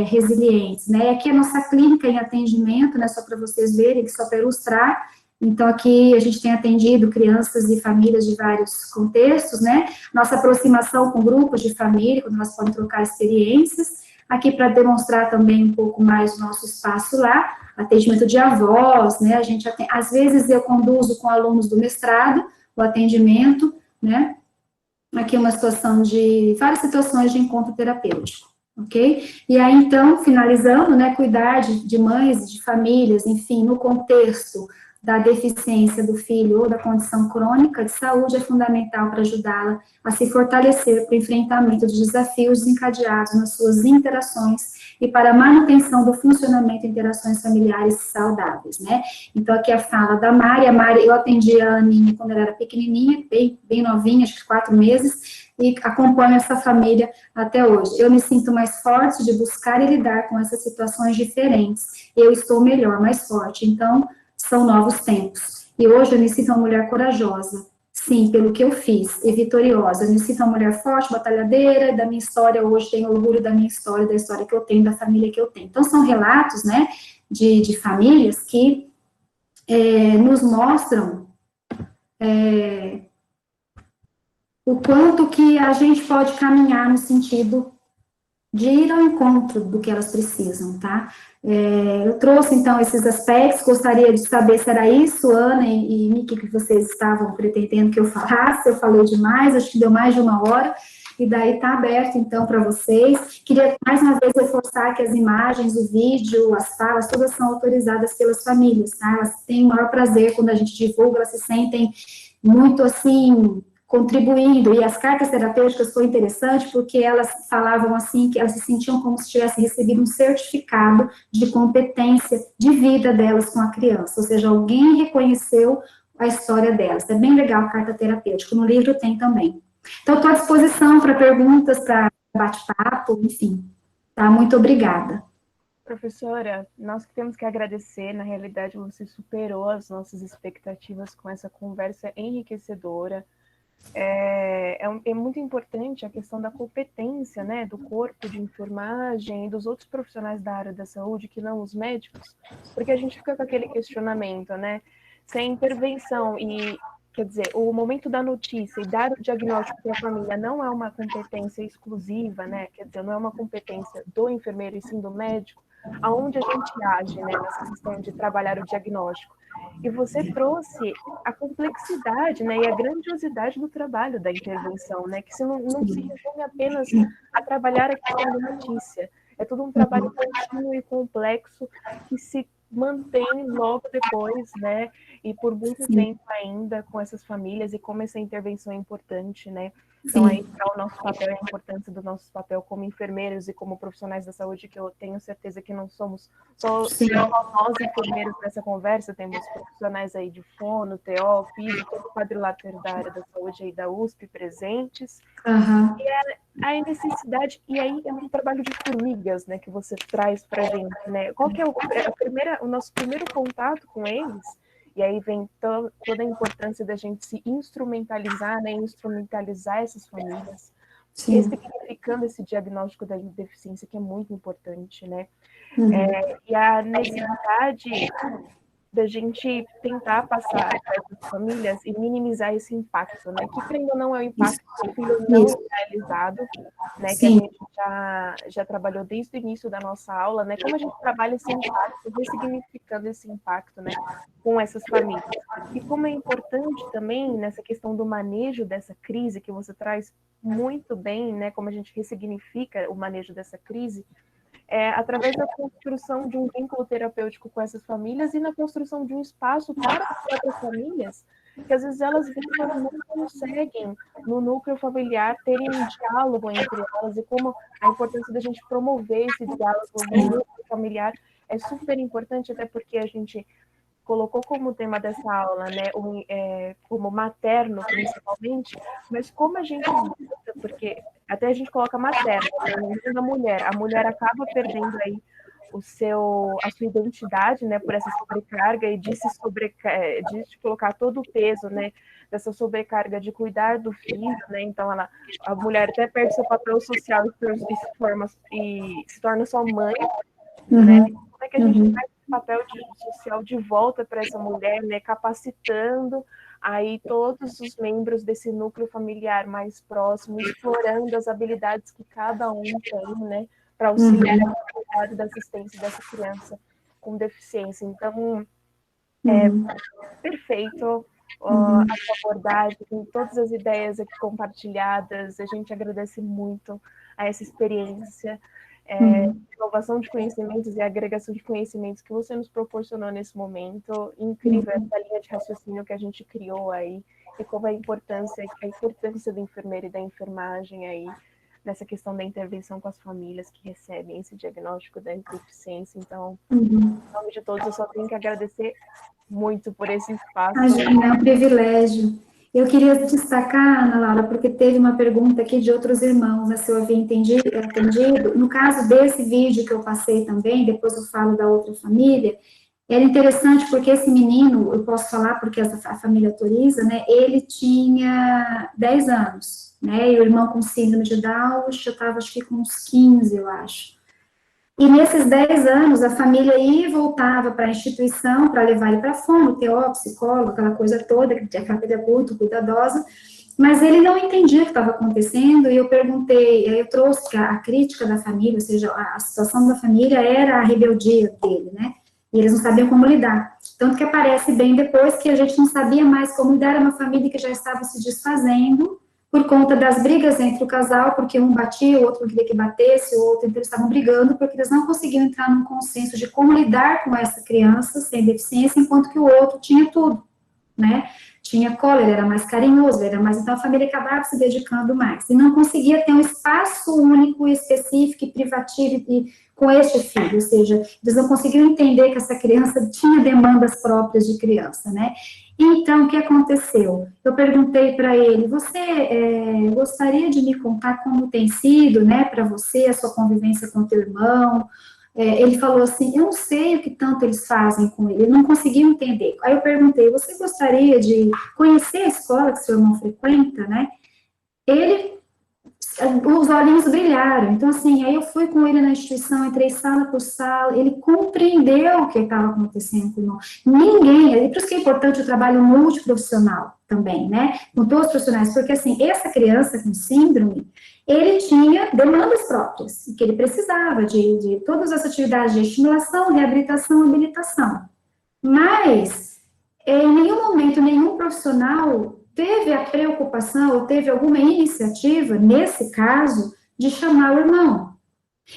resilientes, né? Aqui a nossa clínica em atendimento, né, só para vocês verem, só para ilustrar. Então, aqui a gente tem atendido crianças e famílias de vários contextos, né? Nossa aproximação com grupos de família, quando elas podem trocar experiências. Aqui para demonstrar também um pouco mais o nosso espaço lá, atendimento de avós, né? A gente às vezes eu conduzo com alunos do mestrado o atendimento, né? Aqui uma situação várias situações de encontro terapêutico, ok? E aí, então, finalizando, né? Cuidar de mães, de famílias, enfim, no contexto da deficiência do filho ou da condição crônica de saúde é fundamental para ajudá-la a se fortalecer para o enfrentamento dos desafios desencadeados nas suas interações e para a manutenção do funcionamento de interações familiares saudáveis, né? Então, aqui a fala da Mari. A Mari, eu atendi a Aninha quando ela era pequenininha, bem novinha, acho que 4 meses, e acompanho essa família até hoje. Eu me sinto mais forte de buscar e lidar com essas situações diferentes. Eu estou melhor, mais forte. Então, são novos tempos. E hoje eu me sinto uma mulher corajosa, sim, pelo que eu fiz, e vitoriosa. Eu me sinto uma mulher forte, batalhadeira, e da minha história hoje tenho orgulho da minha história, da história que eu tenho, da família que eu tenho. Então, são relatos, né, de famílias que nos mostram o quanto que a gente pode caminhar no sentido de ir ao encontro do que elas precisam, tá? Eu trouxe, então, esses aspectos, gostaria de saber se era isso, Ana e Miki, que vocês estavam pretendendo que eu falasse. Eu falei demais, acho que deu mais de 1 hora, e daí tá aberto, então, para vocês. Queria, mais uma vez, reforçar que as imagens, o vídeo, as falas, todas são autorizadas pelas famílias, tá? Elas têm o maior prazer quando a gente divulga, elas se sentem muito, assim, contribuindo, e as cartas terapêuticas foi interessante porque elas falavam assim, que elas se sentiam como se tivessem recebido um certificado de competência de vida delas com a criança, ou seja, alguém reconheceu a história delas. É bem legal a carta terapêutica, no livro tem também. Então, estou à disposição para perguntas, para bate-papo, enfim, tá? Muito obrigada. Professora, nós que temos que agradecer, na realidade você superou as nossas expectativas com essa conversa enriquecedora. É muito importante a questão da competência, né, do corpo de enfermagem e dos outros profissionais da área da saúde, que não os médicos, porque a gente fica com aquele questionamento, né, se a intervenção e, quer dizer, o momento da notícia e dar o diagnóstico para a família não é uma competência exclusiva, né, quer dizer, não é uma competência do enfermeiro e sim do médico, aonde a gente age, né, nessa questão de trabalhar o diagnóstico. E você trouxe a complexidade, né, e a grandiosidade do trabalho da intervenção, né, que não se resume apenas a trabalhar a questão da notícia. É todo um trabalho contínuo e complexo que se mantém logo depois, né, e por muito tempo ainda com essas famílias, e como essa intervenção é importante, né. Então, aí está o nosso papel, a importância do nosso papel como enfermeiros e como profissionais da saúde, que eu tenho certeza que não somos só nós enfermeiros nessa conversa, temos profissionais aí de fono, TO, físico, todo o quadrilátero da área da saúde aí da USP presentes. Uhum. E a necessidade, e aí é um trabalho de formigas, né, que você traz para a gente, né? Qual que é o nosso primeiro contato com eles? E aí vem toda a importância da gente se instrumentalizar, né, instrumentalizar essas famílias, ressignificando esse diagnóstico da deficiência, que é muito importante, né? E a necessidade da gente tentar passar para essas famílias e minimizar esse impacto, né? Que, creio ou não, é o impacto do filho não realizado, né? Que a gente já trabalhou desde o início da nossa aula, né? Como a gente trabalha esse impacto, ressignificando esse impacto, né? Com essas famílias. E como é importante também nessa questão do manejo dessa crise, que você traz muito bem, né? Como a gente ressignifica o manejo dessa crise, através da construção de um vínculo terapêutico com essas famílias e na construção de um espaço para as próprias famílias, que às vezes elas não conseguem, no núcleo familiar, terem um diálogo entre elas, e como a importância da gente promover esse diálogo no núcleo familiar é super importante, até porque a gente colocou como tema dessa aula, né, como materno, principalmente, mas como a gente luta, porque até a gente coloca materno, né, a mulher acaba perdendo aí a sua identidade, né, por essa sobrecarga e de colocar todo o peso, né, dessa sobrecarga de cuidar do filho, né, então a mulher até perde seu papel social e se torna só mãe, né, como é que a gente faz papel social de volta para essa mulher, né, capacitando aí todos os membros desse núcleo familiar mais próximo, explorando as habilidades que cada um tem, né, para auxiliar no cuidado da assistência dessa criança com deficiência. Então, perfeito a sua abordagem, todas as ideias aqui compartilhadas, a gente agradece muito a essa experiência, inovação de conhecimentos e agregação de conhecimentos que você nos proporcionou nesse momento. Incrível essa linha de raciocínio que a gente criou aí, e como a importância da enfermeira e da enfermagem aí, nessa questão da intervenção com as famílias que recebem esse diagnóstico da deficiência. Então, em nome de todos, eu só tenho que agradecer muito por esse espaço. É um privilégio. Eu queria destacar, Ana Laura, porque teve uma pergunta aqui de outros irmãos, né, se eu havia entendido. No caso desse vídeo que eu passei também, depois eu falo da outra família, era interessante porque esse menino, eu posso falar porque a família autoriza, né, ele tinha 10 anos, né, e o irmão com síndrome de Down já estava, acho que com uns 15, eu acho. E nesses 10 anos, a família ia e voltava para a instituição para levar ele para fono, TO, psicólogo, aquela coisa toda, que é aquela família muito cuidadosa, mas ele não entendia o que estava acontecendo, e eu perguntei, eu trouxe a crítica da família, ou seja, a situação da família era a rebeldia dele, né, e eles não sabiam como lidar. Tanto que aparece bem depois que a gente não sabia mais como lidar, era uma família que já estava se desfazendo, por conta das brigas entre o casal, porque um batia, o outro não queria que batesse, o outro, então eles estavam brigando, porque eles não conseguiam entrar num consenso de como lidar com essa criança sem deficiência, enquanto que o outro tinha tudo. né? Tinha cola, ele era mais carinhoso, então a família acabava se dedicando mais. E não conseguia ter um espaço único, específico e privativo com este filho, ou seja, eles não conseguiam entender que essa criança tinha demandas próprias de criança, né? Então, o que aconteceu? Eu perguntei para ele, você gostaria de me contar como tem sido, né, para você, a sua convivência com teu irmão? Ele falou assim, eu não sei o que tanto eles fazem com ele, eu não consegui entender. Aí eu perguntei, você gostaria de conhecer a escola que seu irmão frequenta, né? Os olhinhos brilharam, então assim, aí eu fui com ele na instituição, entrei sala por sala, ele compreendeu o que estava acontecendo com o irmão. Ninguém, por isso que é importante o trabalho multiprofissional também, né, com todos os profissionais, porque assim, essa criança com síndrome, ele tinha demandas próprias, que ele precisava de todas as atividades de estimulação, reabilitação, habilitação, mas em nenhum momento, nenhum profissional teve a preocupação ou teve alguma iniciativa, nesse caso, de chamar o irmão.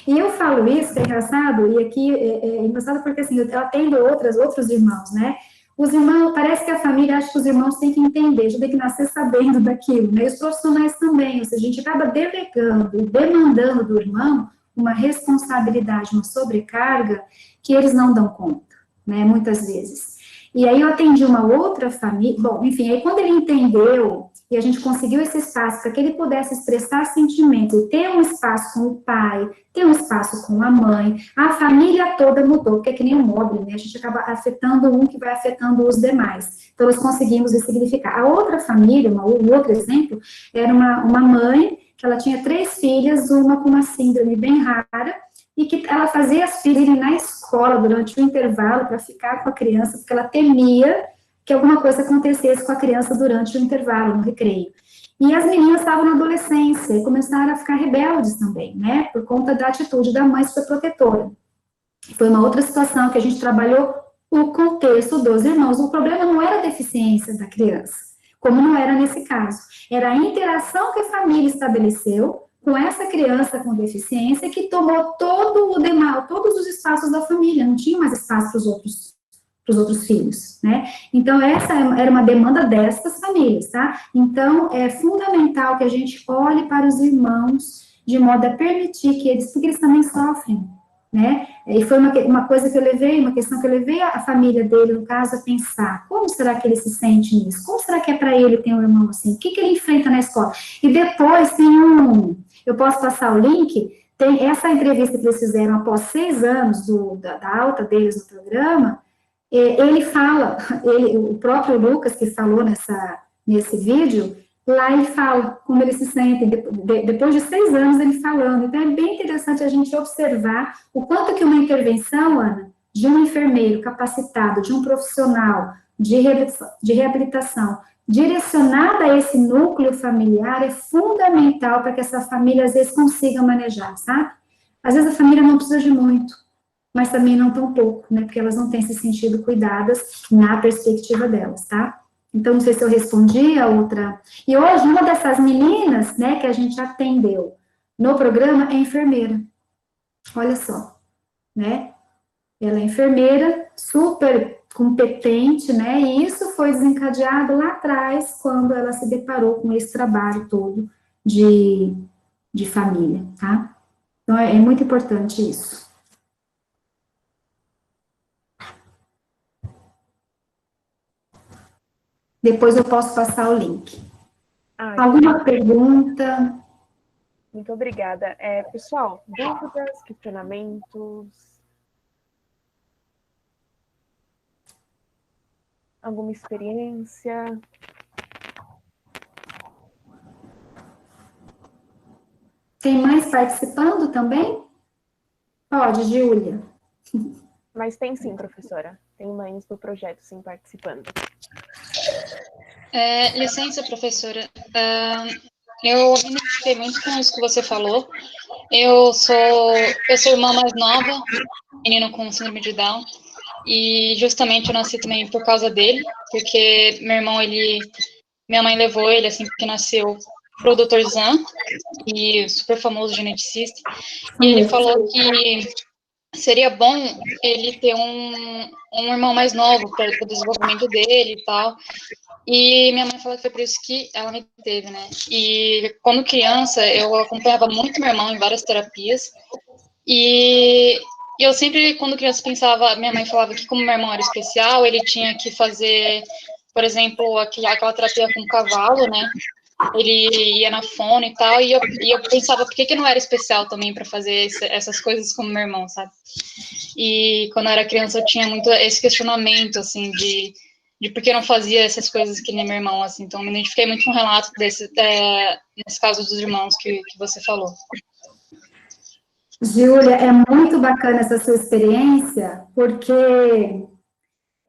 E eu falo isso, que é engraçado, e aqui é engraçado porque, assim, eu atendo outros irmãos, né? Os irmãos, parece que a família acha que os irmãos têm que entender, já tem que nascer sabendo daquilo, né? E os profissionais também, ou seja, a gente acaba delegando e demandando do irmão uma responsabilidade, uma sobrecarga que eles não dão conta, né? Muitas vezes. E aí eu atendi uma outra família, bom, enfim, aí quando ele entendeu, e a gente conseguiu esse espaço para que ele pudesse expressar sentimentos, e ter um espaço com o pai, ter um espaço com a mãe, a família toda mudou, porque é que nem um móvel, né, a gente acaba afetando um que vai afetando os demais, então nós conseguimos significar. A outra família, um outro exemplo, era uma mãe, que ela tinha 3 filhas, uma com uma síndrome bem rara, e que ela fazia as filhas irem na escola durante o intervalo para ficar com a criança, porque ela temia que alguma coisa acontecesse com a criança durante o intervalo, no recreio. E as meninas estavam na adolescência e começaram a ficar rebeldes também, né, por conta da atitude da mãe superprotetora. Foi uma outra situação que a gente trabalhou o contexto dos irmãos. O problema não era a deficiência da criança, como não era nesse caso, era a interação que a família estabeleceu com essa criança com deficiência que tomou todos os espaços da família, não tinha mais espaço para os outros filhos, né? Então, essa era uma demanda dessas famílias, tá? Então, é fundamental que a gente olhe para os irmãos de modo a permitir que eles, porque eles também sofrem, né? E foi uma coisa que eu levei, uma questão que eu levei a família dele, no caso, a pensar, como será que ele se sente nisso? Como será que é para ele ter um irmão assim? O que ele enfrenta na escola? E depois tem eu posso passar o link, tem essa entrevista que eles fizeram após 6 anos da alta deles no programa, ele fala, o próprio Lucas que falou nesse vídeo, lá ele fala como eles se sentem, depois de 6 anos ele falando, então é bem interessante a gente observar o quanto que uma intervenção, Ana, de um enfermeiro capacitado, de um profissional de reabilitação, direcionada a esse núcleo familiar, é fundamental para que essa família, às vezes, consiga manejar, sabe? Às vezes a família não precisa de muito, mas também não tão pouco, né, porque elas não têm se sentido cuidadas na perspectiva delas, tá? Então, não sei se eu respondi a outra. E hoje, uma dessas meninas, né, que a gente atendeu no programa é enfermeira. Olha só, né? Ela é enfermeira, super competente, né? E isso foi desencadeado lá atrás, quando ela se deparou com esse trabalho todo de família, tá? Então, é muito importante isso. Depois eu posso passar o link. Alguma pergunta? Muito obrigada. Pessoal, dúvidas, questionamentos? Alguma experiência? Tem mais participando também? Pode, Júlia. Mas tem sim, professora. Tem mães do projeto, sim, participando. Licença, professora. Eu me identifiquei muito com isso que você falou. Eu sou irmã mais nova, menino com síndrome de Down, e justamente eu nasci também por causa dele, porque minha mãe levou ele assim que nasceu pro Dr. Zan, e super famoso geneticista, e ele falou que seria bom ele ter um irmão mais novo para o desenvolvimento dele e tal. E minha mãe falou que foi por isso que ela me teve, né? E quando criança, eu acompanhava muito meu irmão em várias terapias. E eu sempre, quando criança, pensava, minha mãe falava que como meu irmão era especial, ele tinha que fazer, por exemplo, aquela terapia com o cavalo, né? Ele ia na fono e tal, e eu pensava, por que não era especial também para fazer essas coisas como meu irmão, sabe? E quando eu era criança, eu tinha muito esse questionamento, assim, de por que eu não fazia essas coisas que nem meu irmão, assim. Então, eu me identifiquei muito com o relato nesse caso dos irmãos que você falou. Júlia, é muito bacana essa sua experiência, porque,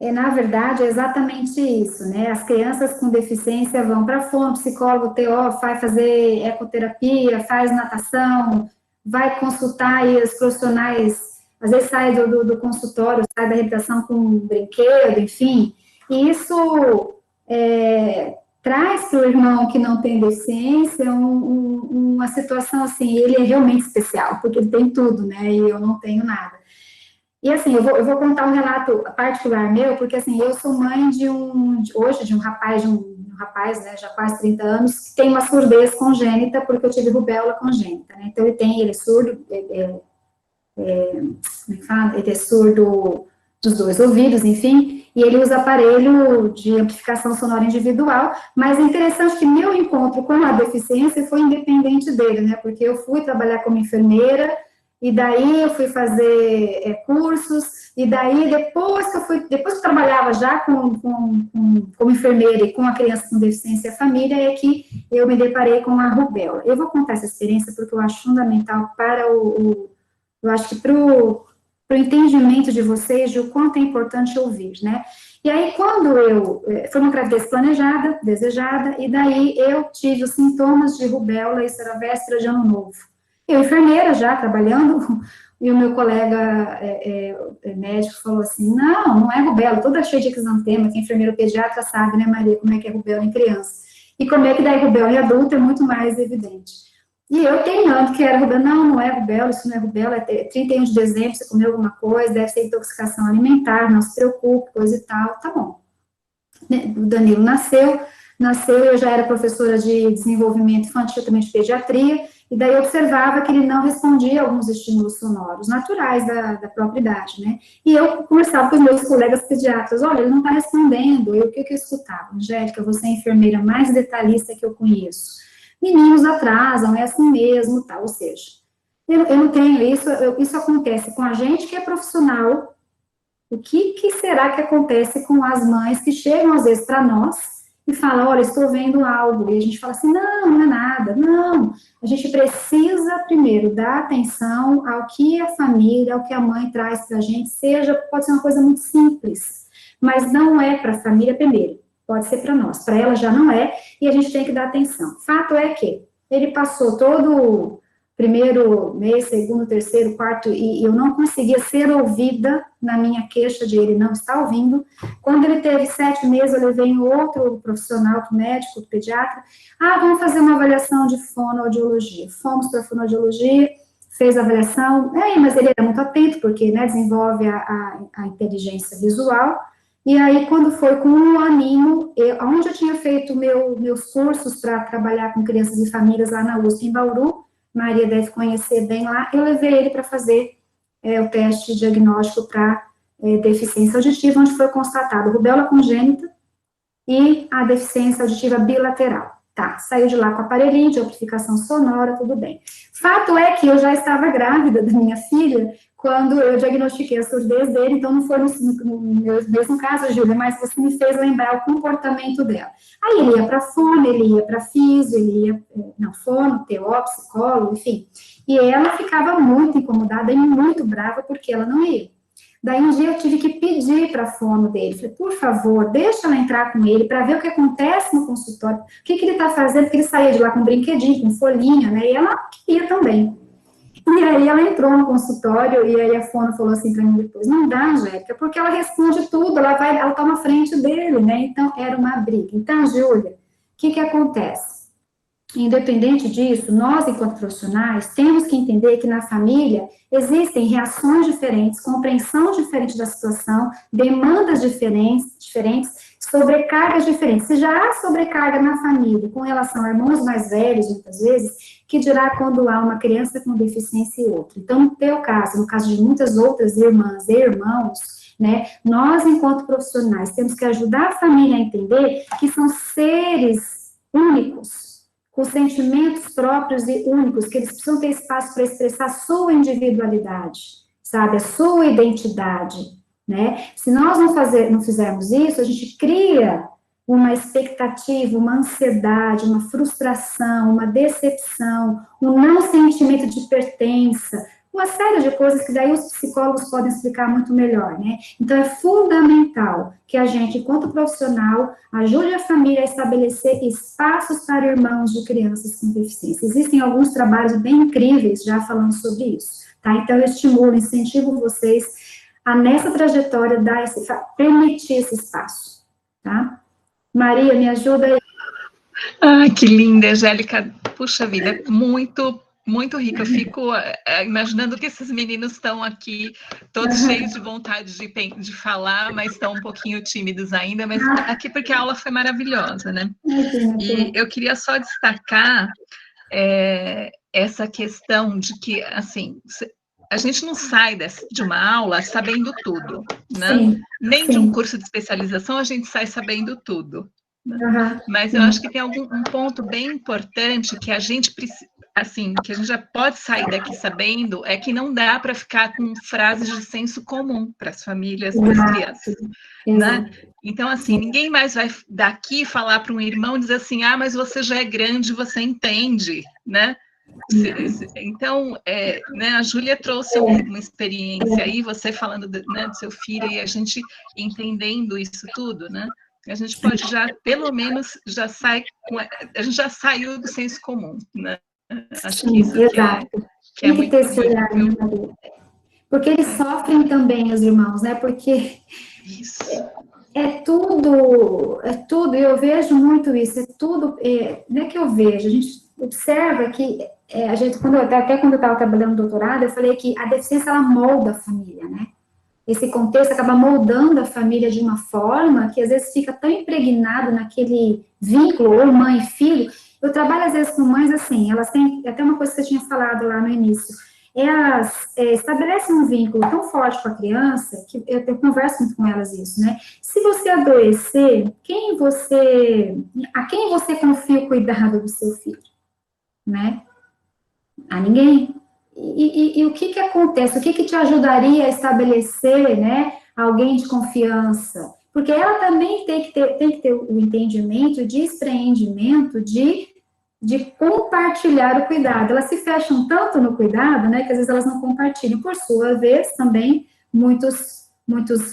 na verdade, é exatamente isso, né? As crianças com deficiência vão para a fono, psicólogo, TO, vai fazer ecoterapia, faz natação, vai consultar aí os profissionais, às vezes sai do consultório, sai da reabilitação com um brinquedo, enfim, e isso traz para o irmão que não tem deficiência uma situação assim, ele é realmente especial, porque ele tem tudo, né, e eu não tenho nada. E assim, eu vou contar um relato particular meu, porque assim, eu sou mãe de um rapaz, né, já quase 30 anos, que tem uma surdez congênita, porque eu tive rubéola congênita, né, então ele é surdo, como é que fala? Ele é surdo dos dois ouvidos, enfim, e ele usa aparelho de amplificação sonora individual, mas é interessante que meu encontro com a deficiência foi independente dele, né, porque eu fui trabalhar como enfermeira, e daí eu fui fazer cursos, e daí depois que eu trabalhava já como enfermeira e com a criança com deficiência e a família, é que eu me deparei com a rubéola. Eu vou contar essa experiência porque eu acho fundamental para eu acho que para o entendimento de vocês de o quanto é importante ouvir, né? E aí, quando foi uma gravidez planejada, desejada, e daí eu tive os sintomas de rubéola, isso era véspera de ano novo. Eu, enfermeira já, trabalhando, e o meu colega médico falou assim, não é rubéola, toda cheia de exantema, que enfermeiro pediatra sabe, né, Maria, como é que é rubéola em criança. E como é que daí rubéola em adulto é muito mais evidente. E eu treinando que era rubéola, não é rubéola, isso não é rubéola, é 31 de dezembro, você comeu alguma coisa, deve ser intoxicação alimentar, não se preocupe, coisa e tal, tá bom. O Danilo nasceu, eu já era professora de desenvolvimento infantil, também de pediatria, e daí eu observava que ele não respondia a alguns estímulos sonoros naturais da própria idade, né? E eu conversava com os meus colegas pediatras, olha, ele não está respondendo, e o que eu escutava? Angélica, você é a enfermeira mais detalhista que eu conheço. Meninos atrasam, é assim mesmo, tal, ou seja, eu não tenho isso, isso acontece com a gente que é profissional, o que será que acontece com as mães que chegam às vezes para nós e falam, olha, estou vendo algo, e a gente fala assim, não é nada, não, a gente precisa primeiro dar atenção ao que a família, ao que a mãe traz para a gente, pode ser uma coisa muito simples, mas não é para a família primeiro, pode ser para nós, para ela já não é, e a gente tem que dar atenção. Fato é que ele passou todo o primeiro mês, segundo, terceiro, quarto, e eu não conseguia ser ouvida na minha queixa de ele não estar ouvindo. Quando ele teve 7 meses, eu levei um outro profissional, médico, pediatra, vamos fazer uma avaliação de fonoaudiologia. Fomos para a fonoaudiologia, fez a avaliação, mas ele era muito atento, porque, né, desenvolve a inteligência visual, e aí, quando foi com um aninho, onde eu tinha feito meus cursos para trabalhar com crianças e famílias lá na USP, em Bauru, Maria deve conhecer bem lá, eu levei ele para fazer o teste diagnóstico para deficiência auditiva, onde foi constatado rubéola congênita e a deficiência auditiva bilateral. Tá, saiu de lá com aparelhinho de amplificação sonora, tudo bem. Fato é que eu já estava grávida da minha filha quando eu diagnostiquei a surdez dele, então não foi no mesmo caso, Júlia, mas você me fez lembrar o comportamento dela. Aí ele ia para fono, ele ia para fisio, ele ia, fono, TO, psicólogo, enfim. E ela ficava muito incomodada e muito brava porque ela não ia. Daí um dia eu tive que pedir para a fono dele, falei, por favor, deixa ela entrar com ele para ver o que acontece no consultório, o que ele está fazendo, porque ele saía de lá com um brinquedinho, com folhinha, né, e ela queria também. E aí ela entrou no consultório, e aí a fono falou assim para mim depois, não dá, Angélica, porque ela responde tudo, ela está na frente dele, né, então era uma briga. Então, Júlia, o que acontece? independente disso, nós, enquanto profissionais, temos que entender que na família existem reações diferentes, compreensão diferente da situação, demandas diferentes, sobrecargas diferentes. Se já há sobrecarga na família com relação a irmãos mais velhos, muitas vezes, que dirá quando há uma criança com deficiência e outra. Então, no teu caso, no caso de muitas outras irmãs e irmãos, né, nós, enquanto profissionais, temos que ajudar a família a entender que são seres únicos, com sentimentos próprios e únicos, que eles precisam ter espaço para expressar a sua individualidade, sabe, a sua identidade, né? Se nós não fizermos isso, a gente cria uma expectativa, uma ansiedade, uma frustração, uma decepção, um não sentimento de pertença, uma série de coisas que daí os psicólogos podem explicar muito melhor, né? Então, é fundamental que a gente, enquanto profissional, ajude a família a estabelecer espaços para irmãos de crianças com deficiência. Existem alguns trabalhos bem incríveis já falando sobre isso, tá? Então, eu estimulo, incentivo vocês a, nessa trajetória, permitir esse espaço, tá? Maria, me ajuda aí. Ah, que linda, Angélica. Puxa vida, muito rica. Eu fico imaginando que esses meninos estão aqui, todos cheios de vontade de falar, mas estão um pouquinho tímidos ainda, mas aqui porque a aula foi maravilhosa, né? E eu queria só destacar essa questão de que, assim, a gente não sai de uma aula sabendo tudo, né? Sim, nem de um curso de especialização a gente sai sabendo tudo. Né? Mas eu acho que tem um ponto bem importante que a gente precisa, assim, que a gente já pode sair daqui sabendo, é que não dá para ficar com frases de senso comum para as famílias, para as crianças, né? Então, assim, ninguém mais vai daqui falar para um irmão e dizer assim, mas você já é grande, você entende, né? Então, né, a Júlia trouxe uma experiência aí, você falando né, do seu filho e a gente entendendo isso tudo, né? A gente pode já, pelo menos, a gente já saiu do senso comum, né? Acho que isso que é muito ter esse olhar, porque eles sofrem também, os irmãos, né? Porque é tudo, e eu vejo muito isso, não é que eu vejo, a gente observa que a gente, até quando eu estava trabalhando no doutorado, eu falei que a deficiência, ela molda a família, né? Esse contexto acaba moldando a família de uma forma que às vezes fica tão impregnado naquele vínculo, ou mãe e filho. Eu trabalho às vezes com mães assim, elas têm, até uma coisa que você tinha falado lá no início, elas estabelecem um vínculo tão forte com a criança, que eu converso muito com elas isso, né? Se você adoecer, a quem você confia o cuidado do seu filho? Né? A ninguém. E o que acontece? O que te ajudaria a estabelecer, né, alguém de confiança? Porque ela também tem que ter o entendimento, o despreendimento de compartilhar o cuidado. Elas se fecham tanto no cuidado, né, que às vezes elas não compartilham. Por sua vez, também, muitos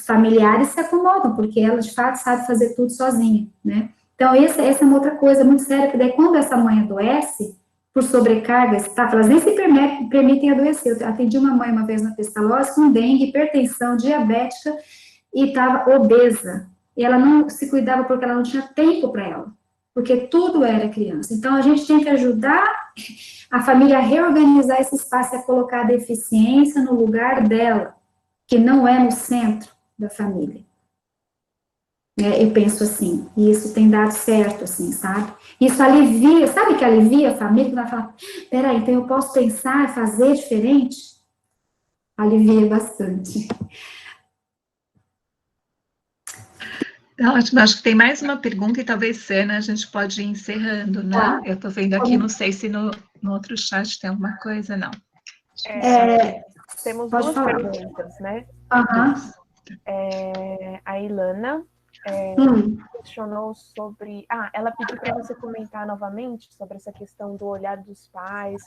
familiares se acomodam, porque ela, de fato, sabe fazer tudo sozinha, né? Então, essa é uma outra coisa muito séria, que daí, quando essa mãe adoece, por sobrecarga, elas nem se permitem adoecer. Eu atendi uma mãe uma vez na Pestalozzi com dengue, hipertensão, diabética, e estava obesa. E ela não se cuidava porque ela não tinha tempo para ela, porque tudo era criança. Então, a gente tem que ajudar a família a reorganizar esse espaço, a colocar a deficiência no lugar dela, que não é no centro da família. Eu penso assim, e isso tem dado certo, assim, sabe? Isso alivia, sabe que alivia a família, que vai falar, peraí, então eu posso pensar e fazer diferente? Alivia bastante. Ótimo, acho que tem mais uma pergunta e talvez, né, a gente pode ir encerrando, né? Eu estou vendo aqui, não sei se no outro chat tem alguma coisa, não. Temos duas perguntas, né? A Ilana questionou sobre... ela pediu para você comentar novamente sobre essa questão do olhar dos pais,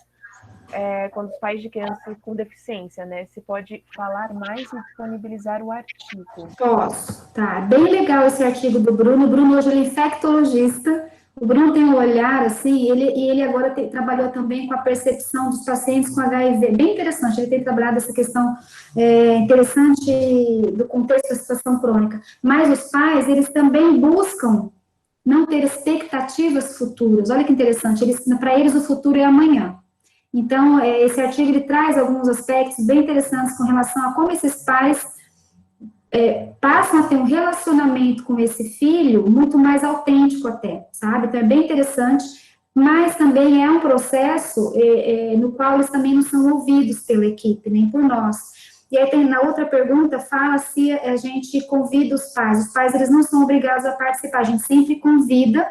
quando os pais de crianças com deficiência, né? Você pode falar mais e disponibilizar o artigo? Posso, tá. Bem legal esse artigo do Bruno. O Bruno hoje ele é infectologista. O Bruno tem um olhar, assim, ele agora trabalhou também com a percepção dos pacientes com HIV. Bem interessante, ele tem trabalhado essa questão interessante do contexto da situação crônica. Mas os pais, eles também buscam não ter expectativas futuras. Olha que interessante, para eles o futuro é amanhã. Então, esse artigo ele traz alguns aspectos bem interessantes com relação a como esses pais passam a ter um relacionamento com esse filho muito mais autêntico até, sabe? Então, é bem interessante, mas também é um processo no qual eles também não são ouvidos pela equipe, nem por nós. E aí, na outra pergunta, fala se a gente convida os pais eles não são obrigados a participar, a gente sempre convida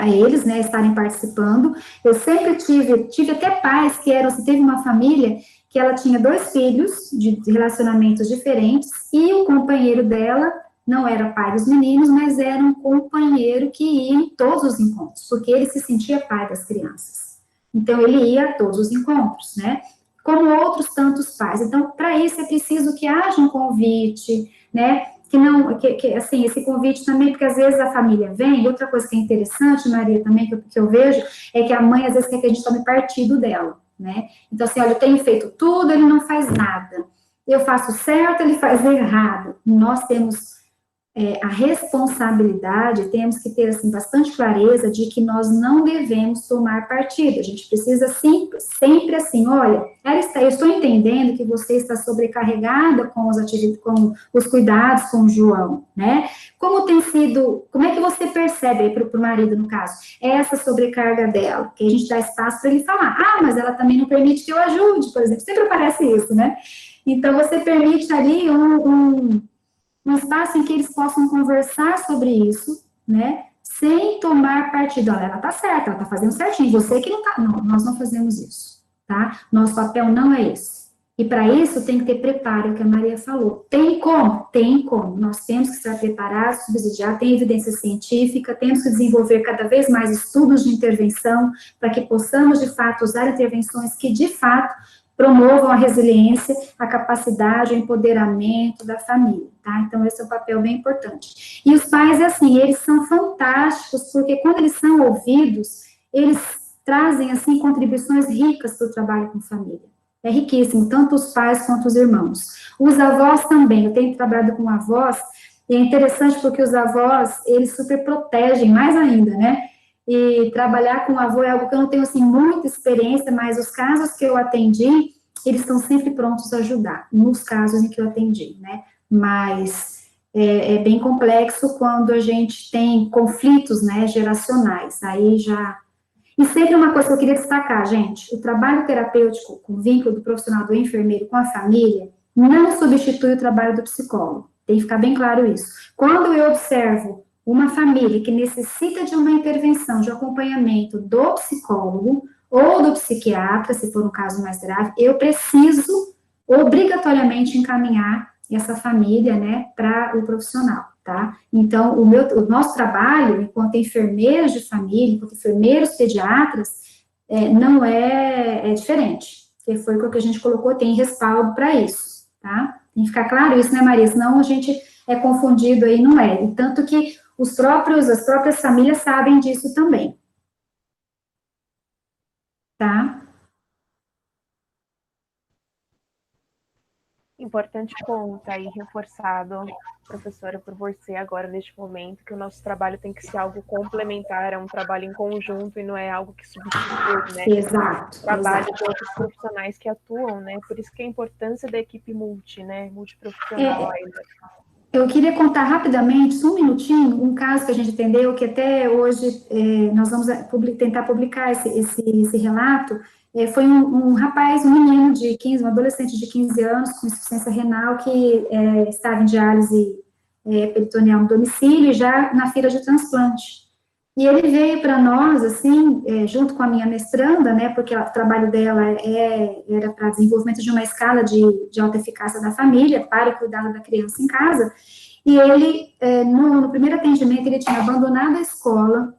a eles, né, estarem participando. Eu sempre tive até pais que eram, se teve uma família que ela tinha 2 filhos de relacionamentos diferentes, e o companheiro dela não era pai dos meninos, mas era um companheiro que ia em todos os encontros, porque ele se sentia pai das crianças. Então, ele ia a todos os encontros, né, como outros tantos pais. Então, para isso é preciso que haja um convite, né, assim, esse convite também, porque às vezes a família vem, e outra coisa que é interessante, Maria, também, que eu vejo, é que a mãe, às vezes, quer que a gente tome partido dela, né, então, assim, olha, eu tenho feito tudo, ele não faz nada, eu faço certo, ele faz errado. Nós temos a responsabilidade, temos que ter, assim, bastante clareza de que nós não devemos tomar partido, a gente precisa sempre assim, olha, eu estou entendendo que você está sobrecarregada com os cuidados com o João, né, como é que você percebe, aí para o marido, no caso, essa sobrecarga dela, que a gente dá espaço para ele falar, mas ela também não permite que eu ajude, por exemplo, sempre aparece isso, né, então você permite ali um espaço em que eles possam conversar sobre isso, né, sem tomar partido. Olha, ela tá certa, ela tá fazendo certinho, você que não tá. Não, nós não fazemos isso, tá? Nosso papel não é esse. E para isso tem que ter preparo, que a Maria falou. Tem como? Tem como. Nós temos que estar preparados, subsidiar, tem evidência científica, temos que desenvolver cada vez mais estudos de intervenção, para que possamos, de fato, usar intervenções que, de fato, promovam a resiliência, a capacidade, o empoderamento da família, tá? Então, esse é um papel bem importante. E os pais, assim, eles são fantásticos, porque quando eles são ouvidos, eles trazem, assim, contribuições ricas para o trabalho com família. É riquíssimo, tanto os pais quanto os irmãos. Os avós também, eu tenho trabalhado com avós, e é interessante porque os avós, eles super protegem, mais ainda, né? E trabalhar com avô é algo que eu não tenho, assim, muita experiência, mas os casos que eu atendi, eles estão sempre prontos a ajudar, nos casos em que eu atendi, né, mas é bem complexo quando a gente tem conflitos, né, geracionais, aí já... E sempre uma coisa que eu queria destacar, gente, o trabalho terapêutico, com o vínculo do profissional do enfermeiro com a família, não substitui o trabalho do psicólogo, tem que ficar bem claro isso. Quando eu observo uma família que necessita de uma intervenção, de acompanhamento do psicólogo ou do psiquiatra, se for um caso mais grave, eu preciso obrigatoriamente encaminhar essa família, né, para o profissional, tá? Então, o nosso trabalho, enquanto enfermeiros de família, enquanto enfermeiros pediatras, não é diferente, que foi o que a gente colocou, tem respaldo para isso, tá? Tem que ficar claro isso, né, Maria? Senão a gente é confundido aí, não é? E tanto que as próprias famílias sabem disso também. Tá? Importante ponto aí reforçado, professora, por você agora neste momento, que o nosso trabalho tem que ser algo complementar, é um trabalho em conjunto e não é algo que substitui, né? Exato. O trabalho de outros profissionais que atuam, né? Por isso que a importância da equipe multiprofissional ainda. Eu queria contar rapidamente, só um minutinho, um caso que a gente atendeu, que até hoje nós vamos tentar publicar esse relato. Foi um rapaz, um menino de 15, um adolescente de 15 anos, com insuficiência renal, que estava em diálise peritoneal no domicílio, já na fila de transplante. E ele veio para nós, assim, junto com a minha mestranda, né, porque o trabalho dela era para desenvolvimento de uma escala de alta eficácia da família, para o cuidado da criança em casa, e ele, no primeiro atendimento, ele tinha abandonado a escola,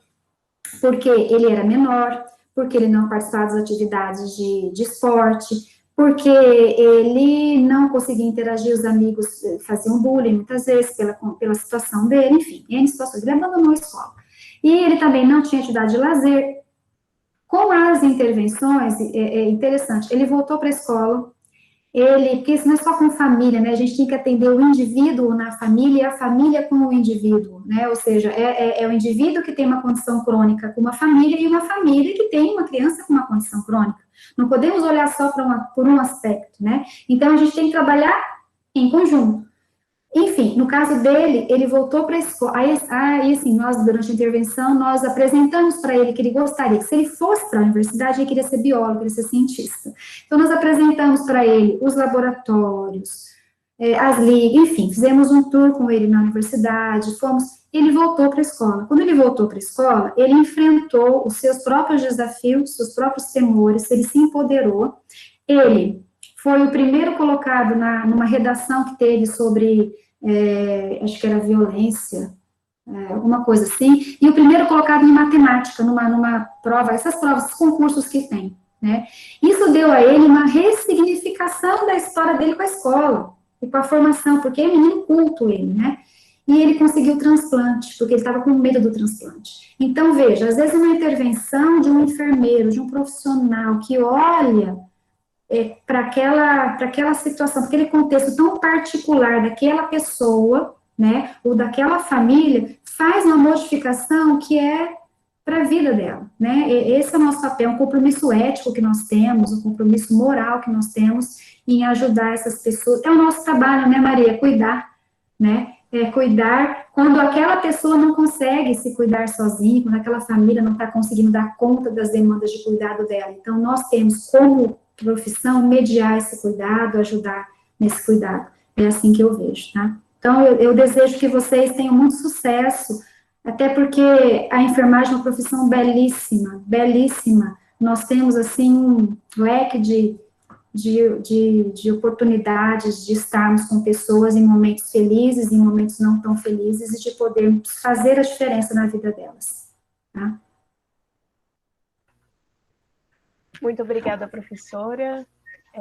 porque ele era menor, porque ele não participava das atividades de esporte, porque ele não conseguia interagir, os amigos faziam bullying, muitas vezes, pela situação dele, enfim, N situações, ele abandonou a escola. E ele também não tinha atividade de lazer. Com as intervenções, é interessante, ele voltou para a escola, porque isso não é só com família, né? A gente tem que atender o indivíduo na família e a família com o indivíduo, né? Ou seja, é o indivíduo que tem uma condição crônica com uma família e uma família que tem uma criança com uma condição crônica. Não podemos olhar só por um aspecto, né? Então, a gente tem que trabalhar em conjunto. Enfim, no caso dele, ele voltou para a escola. Aí, assim, nós, durante a intervenção, nós apresentamos para ele que ele gostaria, que se ele fosse para a universidade, ele queria ser biólogo, queria ser cientista. Então, nós apresentamos para ele os laboratórios, as ligas, enfim, fizemos um tour com ele na universidade, ele voltou para a escola. Quando ele voltou para a escola, ele enfrentou os seus próprios desafios, seus próprios temores, ele se empoderou, ele foi o primeiro colocado numa redação que teve sobre, acho que era violência, alguma coisa assim, e o primeiro colocado em matemática, numa prova, essas provas, esses concursos que tem, né? Isso deu a ele uma ressignificação da história dele com a escola, e com a formação, porque é menino culto ele, né? E ele conseguiu o transplante, porque ele estava com medo do transplante. Então, veja, às vezes uma intervenção de um enfermeiro, de um profissional que olha para aquela situação, para aquele contexto tão particular daquela pessoa, né, ou daquela família, faz uma modificação que é para a vida dela, né, esse é o nosso papel, um compromisso ético que nós temos, um compromisso moral que nós temos em ajudar essas pessoas, é o nosso trabalho, né, Maria, cuidar, né, cuidar quando aquela pessoa não consegue se cuidar sozinha, quando aquela família não está conseguindo dar conta das demandas de cuidado dela, então nós temos como profissão, mediar esse cuidado, ajudar nesse cuidado. É assim que eu vejo, tá? Então, eu desejo que vocês tenham muito sucesso, até porque a enfermagem é uma profissão belíssima, belíssima. Nós temos, assim, um leque de oportunidades de estarmos com pessoas em momentos felizes, em momentos não tão felizes, e de podermos fazer a diferença na vida delas, tá? Muito obrigada, professora.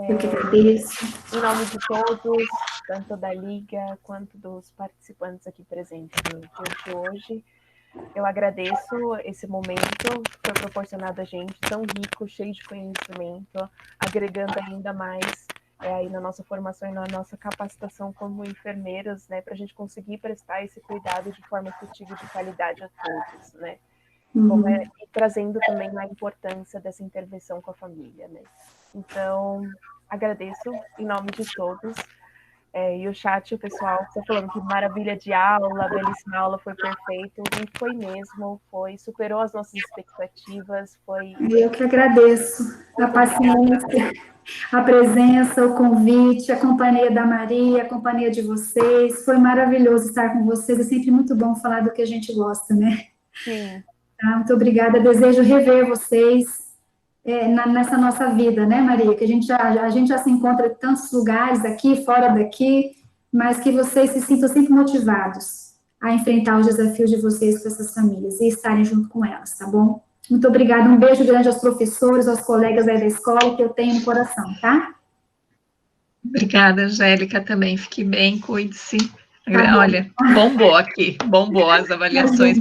Eu que agradeço. Em nome de todos, tanto da Liga quanto dos participantes aqui presentes no dia de hoje, eu agradeço esse momento que foi proporcionado a gente, tão rico, cheio de conhecimento, agregando ainda mais aí na nossa formação e na nossa capacitação como enfermeiras, né, para a gente conseguir prestar esse cuidado de forma efetiva e de qualidade a todos, né. E trazendo também a importância dessa intervenção com a família, né. Então, agradeço em nome de todos. E o chat, o pessoal está falando que maravilha de aula, belíssima aula, foi perfeito, e foi mesmo, superou as nossas expectativas, foi... Eu que agradeço a paciência, a presença, o convite, a companhia da Maria, a companhia de vocês, foi maravilhoso estar com vocês, é sempre muito bom falar do que a gente gosta, né? Sim. Tá, muito obrigada, desejo rever vocês nessa nossa vida, né, Maria? Que a gente já se encontra em tantos lugares, aqui, fora daqui, mas que vocês se sintam sempre motivados a enfrentar os desafios de vocês com essas famílias e estarem junto com elas, tá bom? Muito obrigada, um beijo grande aos professores, aos colegas aí da escola, que eu tenho no coração, tá? Obrigada, Angélica, também. Fique bem, cuide-se. Olha, bombou as avaliações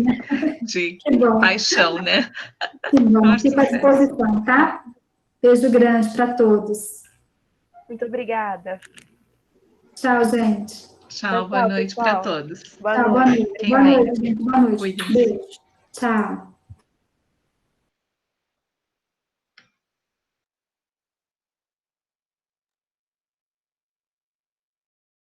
de paixão, né? Que bom, fico à disposição, tá? Beijo grande para todos. Muito obrigada. Tchau, gente. Tchau, boa noite para todos. Boa noite. Boa noite, gente. Boa noite. Beijo. Tchau.